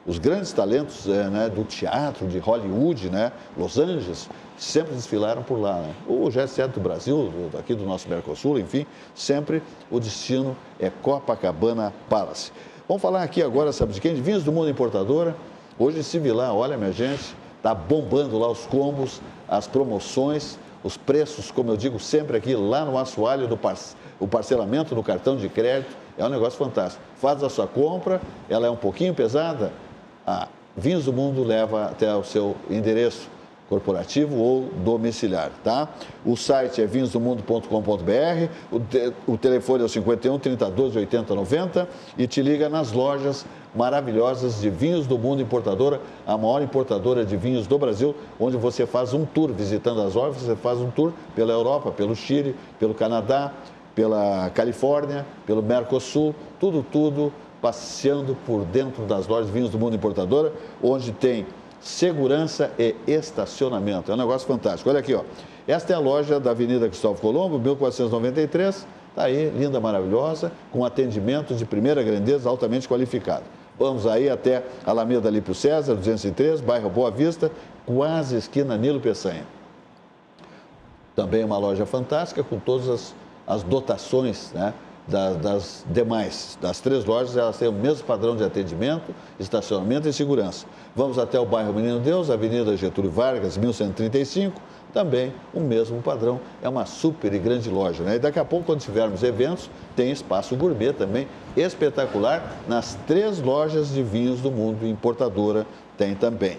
os grandes talentos né, do teatro, de Hollywood, né, Los Angeles, sempre desfilaram por lá. Né? O Jet Set do Brasil, aqui do nosso Mercosul, enfim, sempre o destino é Copacabana Palace. Vamos falar aqui agora, sabe de quem? De Vinhos do Mundo Importadora. Hoje se vi lá, olha minha gente, está bombando lá os combos, as promoções, os preços, como eu digo sempre aqui, lá no assoalho, o parcelamento no cartão de crédito, é um negócio fantástico. Faz a sua compra, ela é um pouquinho pesada, a Vinhos do Mundo leva até o seu endereço corporativo ou domiciliar, tá? O site é vinhosdomundo.com.br, o telefone é o 51 3012 80 90 e te liga nas lojas maravilhosas de Vinhos do Mundo Importadora, a maior importadora de vinhos do Brasil, onde você faz um tour visitando as lojas, você faz um tour pela Europa, pelo Chile, pelo Canadá, pela Califórnia, pelo Mercosul, tudo passeando por dentro das lojas de Vinhos do Mundo Importadora, onde tem segurança e estacionamento. É um negócio fantástico. Olha aqui, ó. Esta é a loja da Avenida Cristóvão Colombo, 1493, está aí, linda, maravilhosa, com atendimento de primeira grandeza, altamente qualificado. Vamos aí até Alameda Lípio César, 203, bairro Boa Vista, quase esquina Nilo Peçanha. Também uma loja fantástica, com todas as dotações, né, das demais. Das 3 lojas, elas têm o mesmo padrão de atendimento, estacionamento e segurança. Vamos até o bairro Menino Deus, Avenida Getúlio Vargas, 1135, também o mesmo padrão. É uma super e grande loja, né? E daqui a pouco, quando tivermos eventos, tem espaço gourmet também, espetacular, nas 3 lojas de vinhos do mundo, importadora, tem também.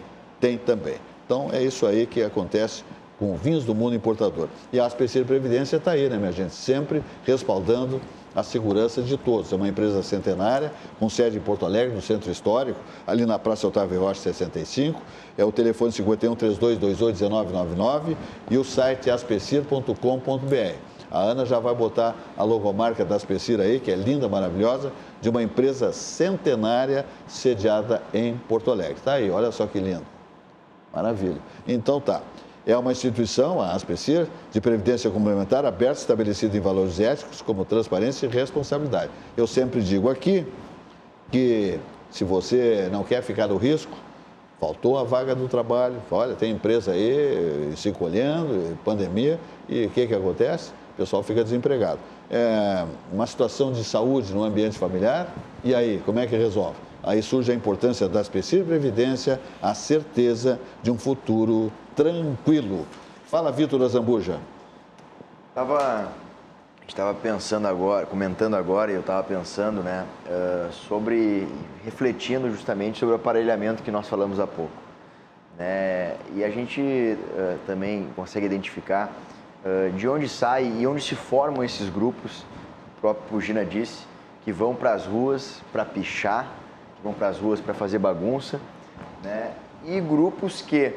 Então, é isso aí que acontece com Vinhos do Mundo Importador. E a Aspecir Previdência está aí, né, minha gente? Sempre respaldando a segurança de todos. É uma empresa centenária, com sede em Porto Alegre, no Centro Histórico, ali na Praça Otávio Rocha 65. É o telefone 51-3228-1999 e o site aspecir.com.br. A Ana já vai botar a logomarca da Aspecir aí, que é linda, maravilhosa, de uma empresa centenária sediada em Porto Alegre. Está aí, olha só que lindo. Maravilha. Então tá. É uma instituição, a Aspecir, de previdência complementar, aberta, estabelecida em valores éticos como transparência e responsabilidade. Eu sempre digo aqui que se você não quer ficar no risco, faltou a vaga do trabalho, olha, tem empresa aí se colhendo, pandemia, e o que acontece? O pessoal fica desempregado. É uma situação de saúde no ambiente familiar, e aí, como é que resolve? Aí surge a importância da Aspecir Previdência, a certeza de um futuro tranquilo. Fala, Vitor Azambuja. A gente estava pensando agora, comentando agora, e eu estava pensando, né, refletindo justamente sobre o aparelhamento que nós falamos há pouco. Né? E a gente também consegue identificar de onde sai e onde se formam esses grupos, o próprio Pugina disse, que vão para as ruas para pichar, que vão para as ruas para fazer bagunça, né? E grupos que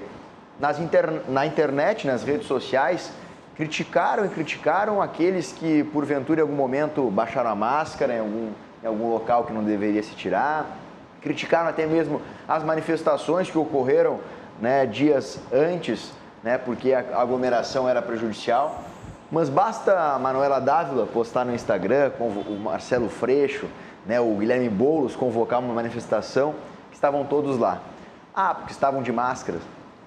na internet, nas redes sociais, criticaram aqueles que, porventura, em algum momento, baixaram a máscara em algum local que não deveria se tirar, criticaram até mesmo as manifestações que ocorreram, né, dias antes, né, porque a aglomeração era prejudicial. Mas basta a Manuela Dávila postar no Instagram, com o Marcelo Freixo, né, o Guilherme Boulos convocar uma manifestação, que estavam todos lá. Porque estavam de máscaras.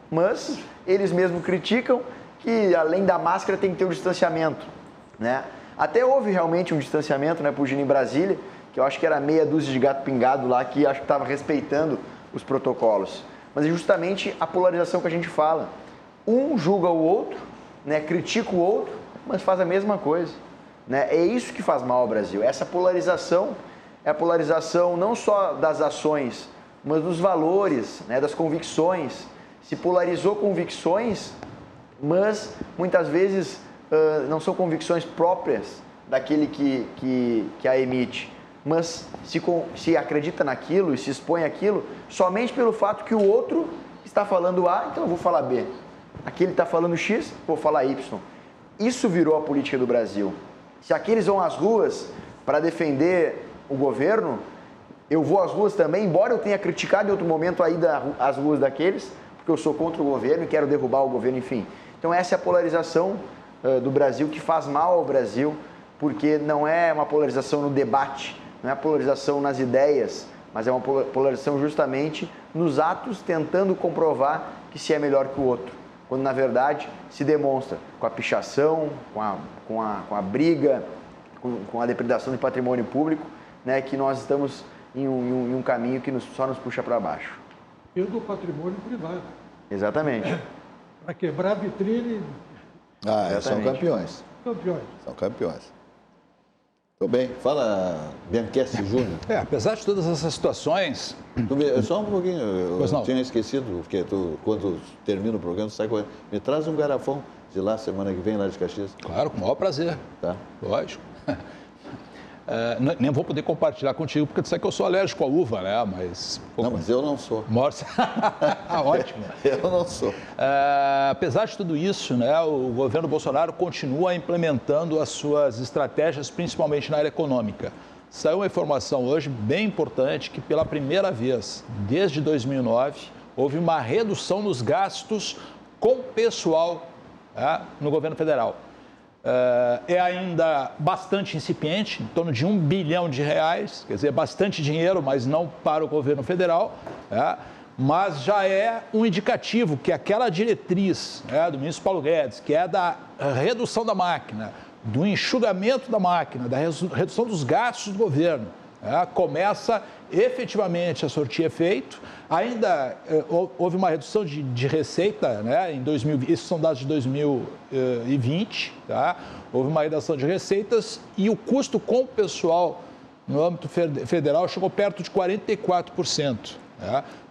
Mas eles mesmos criticam que, além da máscara, tem que ter o distanciamento, né? Até houve realmente um distanciamento, né, Pugina, em Brasília, que eu acho que era meia dúzia de gato pingado lá, que acho que estava respeitando os protocolos. Mas é justamente a polarização que a gente fala. Um julga o outro, né, critica o outro, mas faz a mesma coisa, né? É isso que faz mal ao Brasil. Essa polarização é a polarização não só das ações, mas dos valores, né, das convicções. Se polarizou convicções, mas muitas vezes não são convicções próprias daquele que a emite, mas se acredita naquilo e se expõe àquilo somente pelo fato que o outro está falando A, então eu vou falar B. Aquele está falando X, vou falar Y. Isso virou a política do Brasil. Se aqueles vão às ruas para defender o governo, eu vou às ruas também, embora eu tenha criticado em outro momento a ida às ruas daqueles, porque eu sou contra o governo e quero derrubar o governo, enfim. Então essa é a polarização do Brasil, que faz mal ao Brasil, porque não é uma polarização no debate, não é uma polarização nas ideias, mas é uma polarização justamente nos atos, tentando comprovar que se é melhor que o outro, quando na verdade se demonstra com a pichação, com a briga, com a depredação de patrimônio público, né, que nós estamos em um caminho que só nos puxa para baixo. E do patrimônio privado. Exatamente. Para quebrar a vitrine. São campeões. São campeões. Tô bem. Fala, Bianchessi Júnior. Apesar de todas essas situações... Só um pouquinho, eu tinha esquecido, porque quando termina o programa, tu sai correndo. Me traz um garrafão de lá, semana que vem, lá de Caxias. Claro, com o maior prazer. Tá. Lógico. Nem vou poder compartilhar contigo, porque tu sabe que eu sou alérgico à uva, né? Mas eu não sou. Ótimo. Eu não sou. Apesar de tudo isso, né, o governo Bolsonaro continua implementando as suas estratégias, principalmente na área econômica. Saiu uma informação hoje bem importante que, pela primeira vez desde 2009, houve uma redução nos gastos com pessoal, né, no governo federal. É ainda bastante incipiente, em torno de R$1 bilhão, quer dizer, bastante dinheiro, mas não para o governo federal, mas já é um indicativo que aquela diretriz do ministro Paulo Guedes, que é da redução da máquina, do enxugamento da máquina, da redução dos gastos do governo, começa efetivamente a surtir efeito. Ainda houve uma redução de receita, em 2020, esses são dados de 2020, houve uma redução de receitas e o custo com o pessoal no âmbito federal chegou perto de 44%,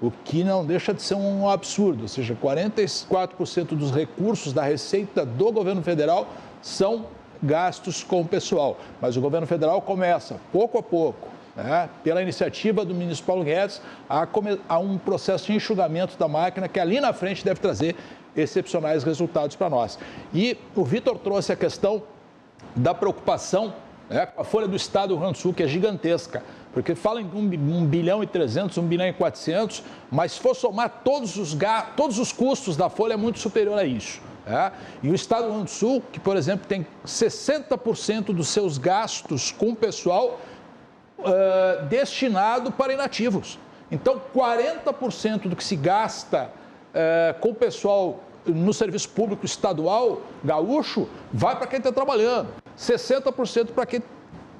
o que não deixa de ser um absurdo, ou seja, 44% dos recursos da receita do governo federal são gastos com o pessoal, mas o governo federal começa, pouco a pouco, pela iniciativa do ministro Paulo Guedes, a um processo de enxugamento da máquina que ali na frente deve trazer excepcionais resultados para nós. E o Vitor trouxe a questão da preocupação com a folha do Estado do Rio Grande do Sul, que é gigantesca, porque fala em 1 bilhão e 300, 1 bilhão e 400, mas se for somar todos os custos da folha é muito superior a isso. E o Estado do Rio Grande do Sul, que, por exemplo, tem 60% dos seus gastos com o pessoal destinado para inativos. Então, 40% do que se gasta com o pessoal no serviço público estadual gaúcho vai para quem está trabalhando, 60% para quem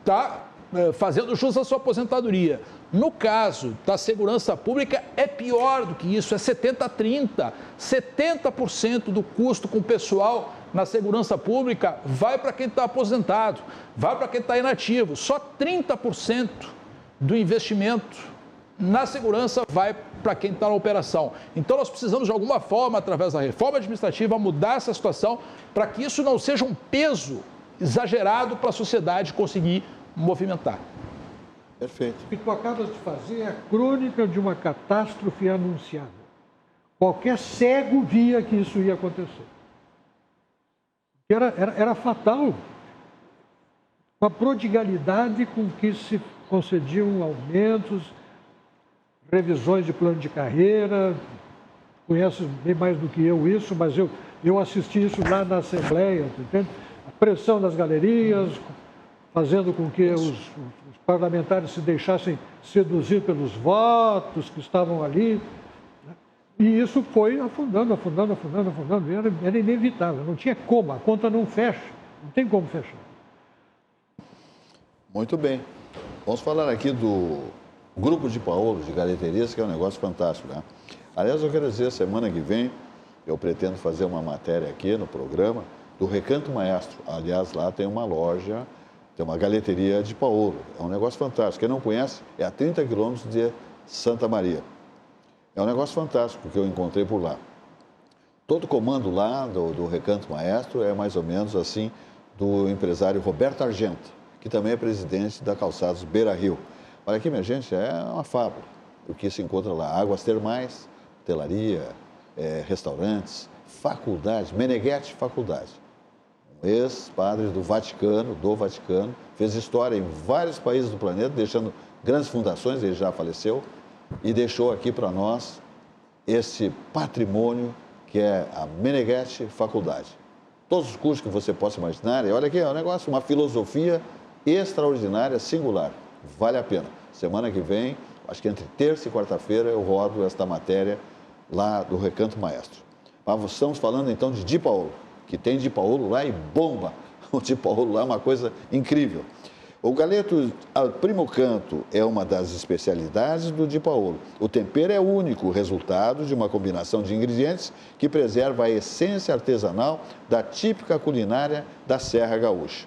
está fazendo jus à sua aposentadoria. No caso da segurança pública, é pior do que isso, é 70-30. 70% do custo com o pessoal na segurança pública vai para quem está aposentado, vai para quem está inativo. Só 30% do investimento na segurança vai para quem está na operação. Então, nós precisamos, de alguma forma, através da reforma administrativa, mudar essa situação para que isso não seja um peso exagerado para a sociedade conseguir movimentar. Perfeito. O que tu acabas de fazer é a crônica de uma catástrofe anunciada. Qualquer cego via que isso ia acontecer. Era fatal. Com a prodigalidade com que se concediam aumentos, revisões de plano de carreira. Conhece bem mais do que eu isso, mas eu assisti isso lá na Assembleia, entende? A pressão das galerias, fazendo com que os parlamentares se deixassem seduzir pelos votos que estavam ali. E isso foi afundando. Era inevitável, não tinha como, a conta não fecha, não tem como fechar. Muito bem. Vamos falar aqui do Grupo de Paolo, de galeterias, que é um negócio fantástico, né? Aliás, eu quero dizer, semana que vem, eu pretendo fazer uma matéria aqui no programa do Recanto Maestro. Aliás, lá tem uma loja, tem uma galeteria de Paolo. É um negócio fantástico. Quem não conhece, é a 30 quilômetros de Santa Maria. É um negócio fantástico que eu encontrei por lá. Todo o comando lá do Recanto Maestro é mais ou menos assim do empresário Roberto Argento, que também é presidente da Calçados Beira Rio. Olha aqui, minha gente, é uma fábula, porque se encontra lá águas termais, hotelaria, restaurantes, faculdade, Meneghetti Faculdade. Um ex-padre do Vaticano, fez história em vários países do planeta, deixando grandes fundações, ele já faleceu, e deixou aqui para nós esse patrimônio que é a Meneghetti Faculdade. Todos os cursos que você possa imaginar, e olha aqui, é um negócio, uma filosofia extraordinária, singular. Vale a pena. Semana que vem, acho que entre terça e quarta-feira, eu rodo esta matéria lá do Recanto Maestro. Mas estamos falando então de Di Paolo, que tem Di Paolo lá e bomba. O Di Paolo lá é uma coisa incrível. O galeto al primo canto é uma das especialidades do Di Paolo. O tempero é o único resultado de uma combinação de ingredientes que preserva a essência artesanal da típica culinária da Serra Gaúcha.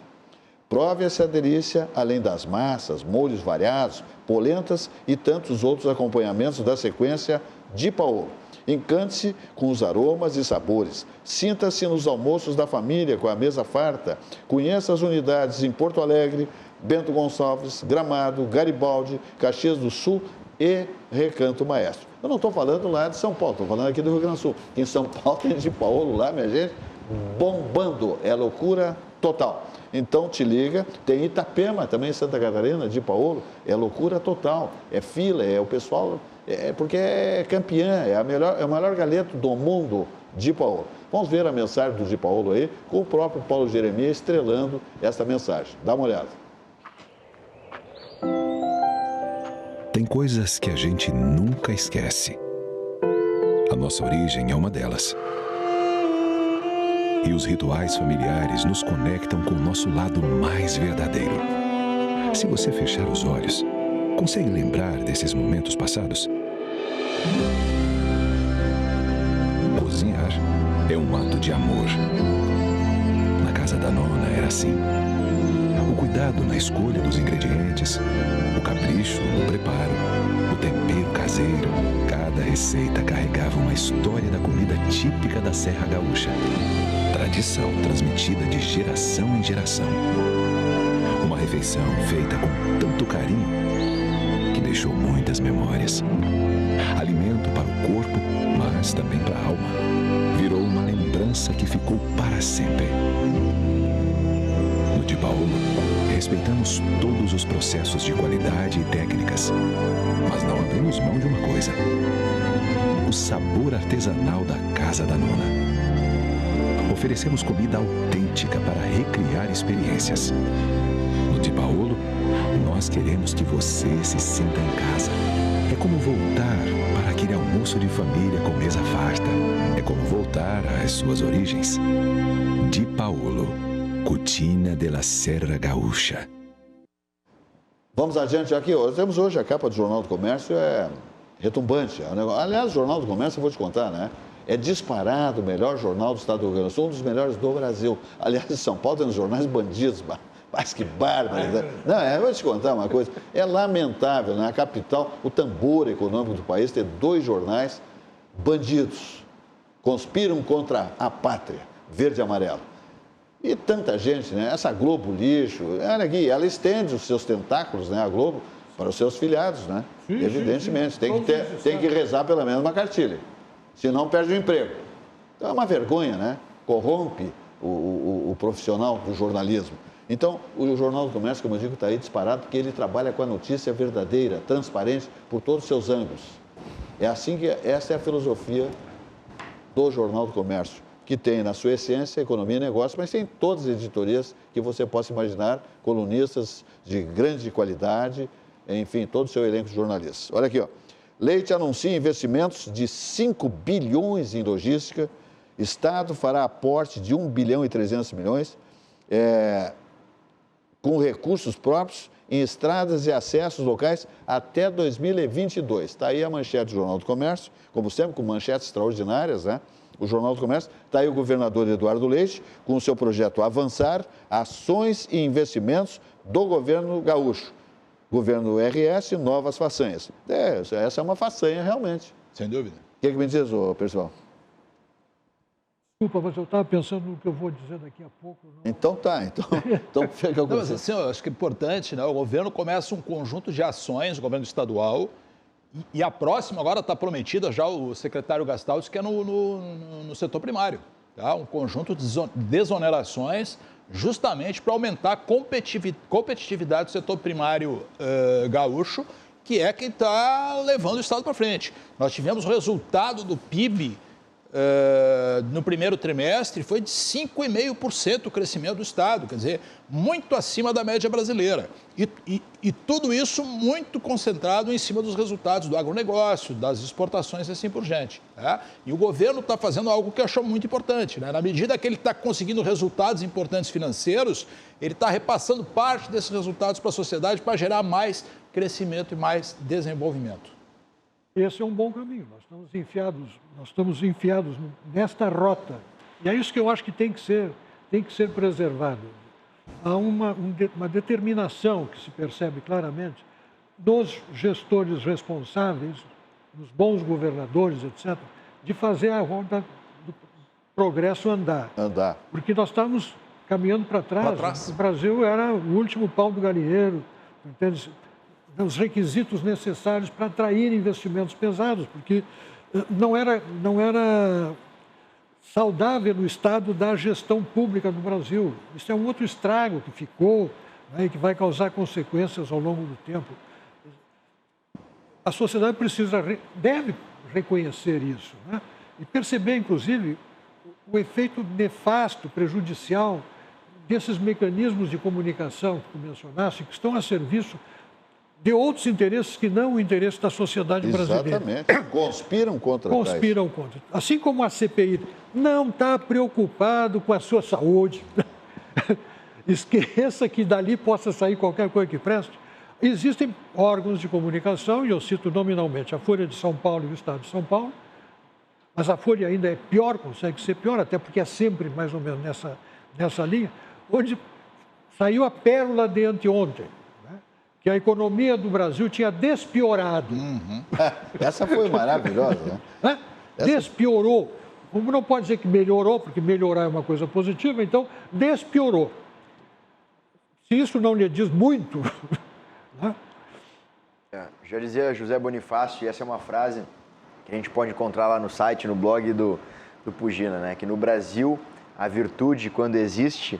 Prove essa delícia, além das massas, molhos variados, polentas e tantos outros acompanhamentos da sequência Di Paolo. Encante-se com os aromas e sabores. Sinta-se nos almoços da família com a mesa farta. Conheça as unidades em Porto Alegre, Bento Gonçalves, Gramado, Garibaldi, Caxias do Sul e Recanto Maestro. Eu não estou falando lá de São Paulo, estou falando aqui do Rio Grande do Sul. Em São Paulo tem Di Paolo lá, minha gente, bombando. É loucura total. Então te liga, tem Itapema também, Santa Catarina, Di Paolo, é loucura total, é fila, é o pessoal, porque é campeã, é o melhor galeto do mundo, Di Paolo. Vamos ver a mensagem do Di Paolo aí, com o próprio Paulo Jeremias estrelando essa mensagem. Dá uma olhada. Tem coisas que a gente nunca esquece. A nossa origem é uma delas. e os rituais familiares nos conectam com o nosso lado mais verdadeiro. Se você fechar os olhos, consegue lembrar desses momentos passados? Cozinhar é um ato de amor. Na casa da nona era assim. O cuidado na escolha dos ingredientes, o capricho no preparo, o tempero caseiro. Cada receita carregava uma história da comida típica da Serra Gaúcha. Tradição transmitida de geração em geração. Uma refeição feita com tanto carinho que deixou muitas memórias. Alimento para o corpo, mas também para a alma. Virou uma lembrança que ficou para sempre. No Di Paolo, respeitamos todos os processos de qualidade e técnicas, mas não abrimos mão de uma coisa: o sabor artesanal da Casa da Nona. Oferecemos comida autêntica para recriar experiências. No Di Paolo, nós queremos que você se sinta em casa. É como voltar para aquele almoço de família com mesa farta. É como voltar às suas origens. Di Paolo, Cucina de la Serra Gaúcha. Vamos adiante aqui. Temos hoje a capa do Jornal do Comércio, é retumbante. Aliás, o Jornal do Comércio, eu vou te contar, né? É disparado o melhor jornal do estado do Rio Grande do Sul, um dos melhores do Brasil. Aliás, em São Paulo tem os jornais bandidos, mas que bárbaro. Não, eu vou te contar uma coisa. É lamentável, né? A capital, o tambor econômico do país, ter 2 jornais bandidos. Conspiram contra a pátria, verde e amarelo. E tanta gente, né? Essa Globo lixo, olha aqui, ela estende os seus tentáculos, né? A Globo, para os seus filiados, né? Sim, evidentemente. Sim. Tem que rezar pelo menos uma cartilha. Senão perde o emprego. Então é uma vergonha, né? Corrompe o profissional do jornalismo. Então, o Jornal do Comércio, como eu digo, está aí disparado porque ele trabalha com a notícia verdadeira, transparente, por todos os seus ângulos. É assim que essa é a filosofia do Jornal do Comércio, que tem na sua essência economia e negócio, mas tem todas as editorias que você possa imaginar, colunistas de grande qualidade, enfim, todo o seu elenco de jornalistas. Olha aqui, ó. Leite anuncia investimentos de 5 bilhões em logística. Estado fará aporte de 1 bilhão e 300 milhões com recursos próprios em estradas e acessos locais até 2022. Está aí a manchete do Jornal do Comércio, como sempre, com manchetes extraordinárias, né? O Jornal do Comércio. Está aí o governador Eduardo Leite com o seu projeto Avançar, Ações e Investimentos do Governo Gaúcho. Governo RS, novas façanhas. Essa é uma façanha, realmente. Sem dúvida. O que me diz, pessoal? Desculpa, mas eu estava pensando no que eu vou dizer daqui a pouco. Não... Então tá, então fica com mas assim, eu acho que é importante, né? O governo começa um conjunto de ações, o governo estadual, e a próxima agora está prometida já o secretário Gastaldi, que é no setor primário. Tá? Um conjunto de desonerações justamente para aumentar a competitividade do setor primário gaúcho, que é quem está levando o Estado para frente. Nós tivemos o resultado do PIB no primeiro trimestre, foi de 5,5% o crescimento do Estado, quer dizer, muito acima da média brasileira. E tudo isso muito concentrado em cima dos resultados do agronegócio, das exportações e assim por diante. Tá? E o governo está fazendo algo que eu acho muito importante. Né? Na medida que ele está conseguindo resultados importantes financeiros, ele está repassando parte desses resultados para a sociedade para gerar mais crescimento e mais desenvolvimento. Esse é um bom caminho. Nós estamos enfiados nesta rota. E é isso que eu acho que tem que ser preservado. Há uma determinação que se percebe claramente dos gestores responsáveis, dos bons governadores, etc., de fazer a roda do progresso andar. Porque nós estávamos caminhando para trás. O Brasil era o último pau do galinheiro, entende? Os requisitos necessários para atrair investimentos pesados, porque não era saudável o estado da gestão pública do Brasil. Isso é um outro estrago que ficou, né, e que vai causar consequências ao longo do tempo. A sociedade deve reconhecer isso, né, e perceber, inclusive, o efeito nefasto, prejudicial desses mecanismos de comunicação que tu mencionaste, que estão a serviço de outros interesses que não o interesse da sociedade brasileira. Exatamente. Conspiram contra Conspiram contra. Assim como a CPI não está preocupado com a sua saúde, esqueça que dali possa sair qualquer coisa que preste. Existem órgãos de comunicação, e eu cito nominalmente a Folha de São Paulo e o Estado de São Paulo, mas a Folha ainda é pior, consegue ser pior, até porque é sempre mais ou menos nessa linha, onde saiu a pérola de anteontem, né? Que a economia do Brasil tinha despiorado. Essa foi maravilhosa, né? Despiorou. Não pode dizer que melhorou, porque melhorar é uma coisa positiva, então despiorou. Se isso não lhe diz muito... Né? Já dizia José Bonifácio, e essa é uma frase que a gente pode encontrar lá no site, no blog do Pugina, né? Que no Brasil a virtude, quando existe,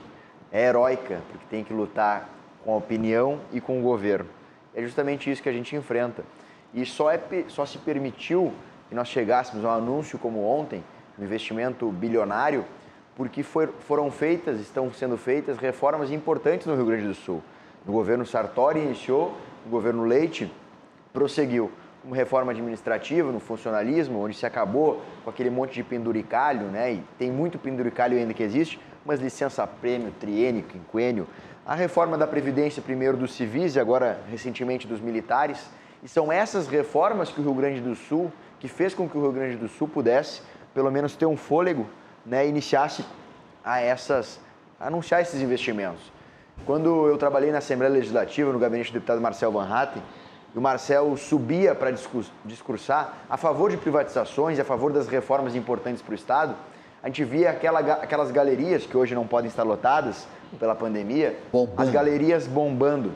é heróica, porque tem que lutar com a opinião e com o governo. É justamente isso que a gente enfrenta. E só se permitiu que nós chegássemos a um anúncio como ontem, um investimento bilionário, porque foram feitas, estão sendo feitas reformas importantes no Rio Grande do Sul. O governo Sartori iniciou, o governo Leite prosseguiu. Uma reforma administrativa no funcionalismo, onde se acabou com aquele monte de penduricalho, né? E tem muito penduricalho ainda que existe, mas licença-prêmio, triênio, quinquênio. A reforma da Previdência, primeiro dos civis e agora recentemente dos militares. E são essas reformas que o Rio Grande do Sul, que fez com que o Rio Grande do Sul pudesse, pelo menos, ter um fôlego, né? Iniciasse a anunciar esses investimentos. Quando eu trabalhei na Assembleia Legislativa, no gabinete do deputado Marcel Van Hatten, e o Marcel subia para discursar a favor de privatizações e a favor das reformas importantes para o Estado, a gente via aquelas galerias, que hoje não podem estar lotadas pela pandemia, as galerias bombando,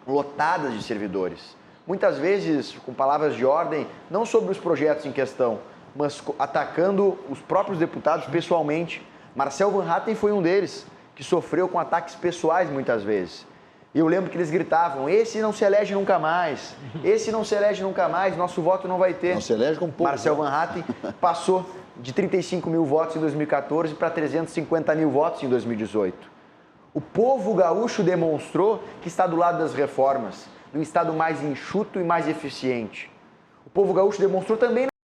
lotadas de servidores. Muitas vezes com palavras de ordem, não sobre os projetos em questão, mas atacando os próprios deputados pessoalmente. Marcel Van Hatten foi um deles, que sofreu com ataques pessoais muitas vezes. E eu lembro que eles gritavam, esse não se elege nunca mais, esse não se elege nunca mais, nosso voto não vai ter. Não se elege com pouco. Marcel Van Hatten passou de 35 mil votos em 2014 para 350 mil votos em 2018. O povo gaúcho demonstrou que está do lado das reformas, de um Estado mais enxuto e mais eficiente. O povo gaúcho demonstrou também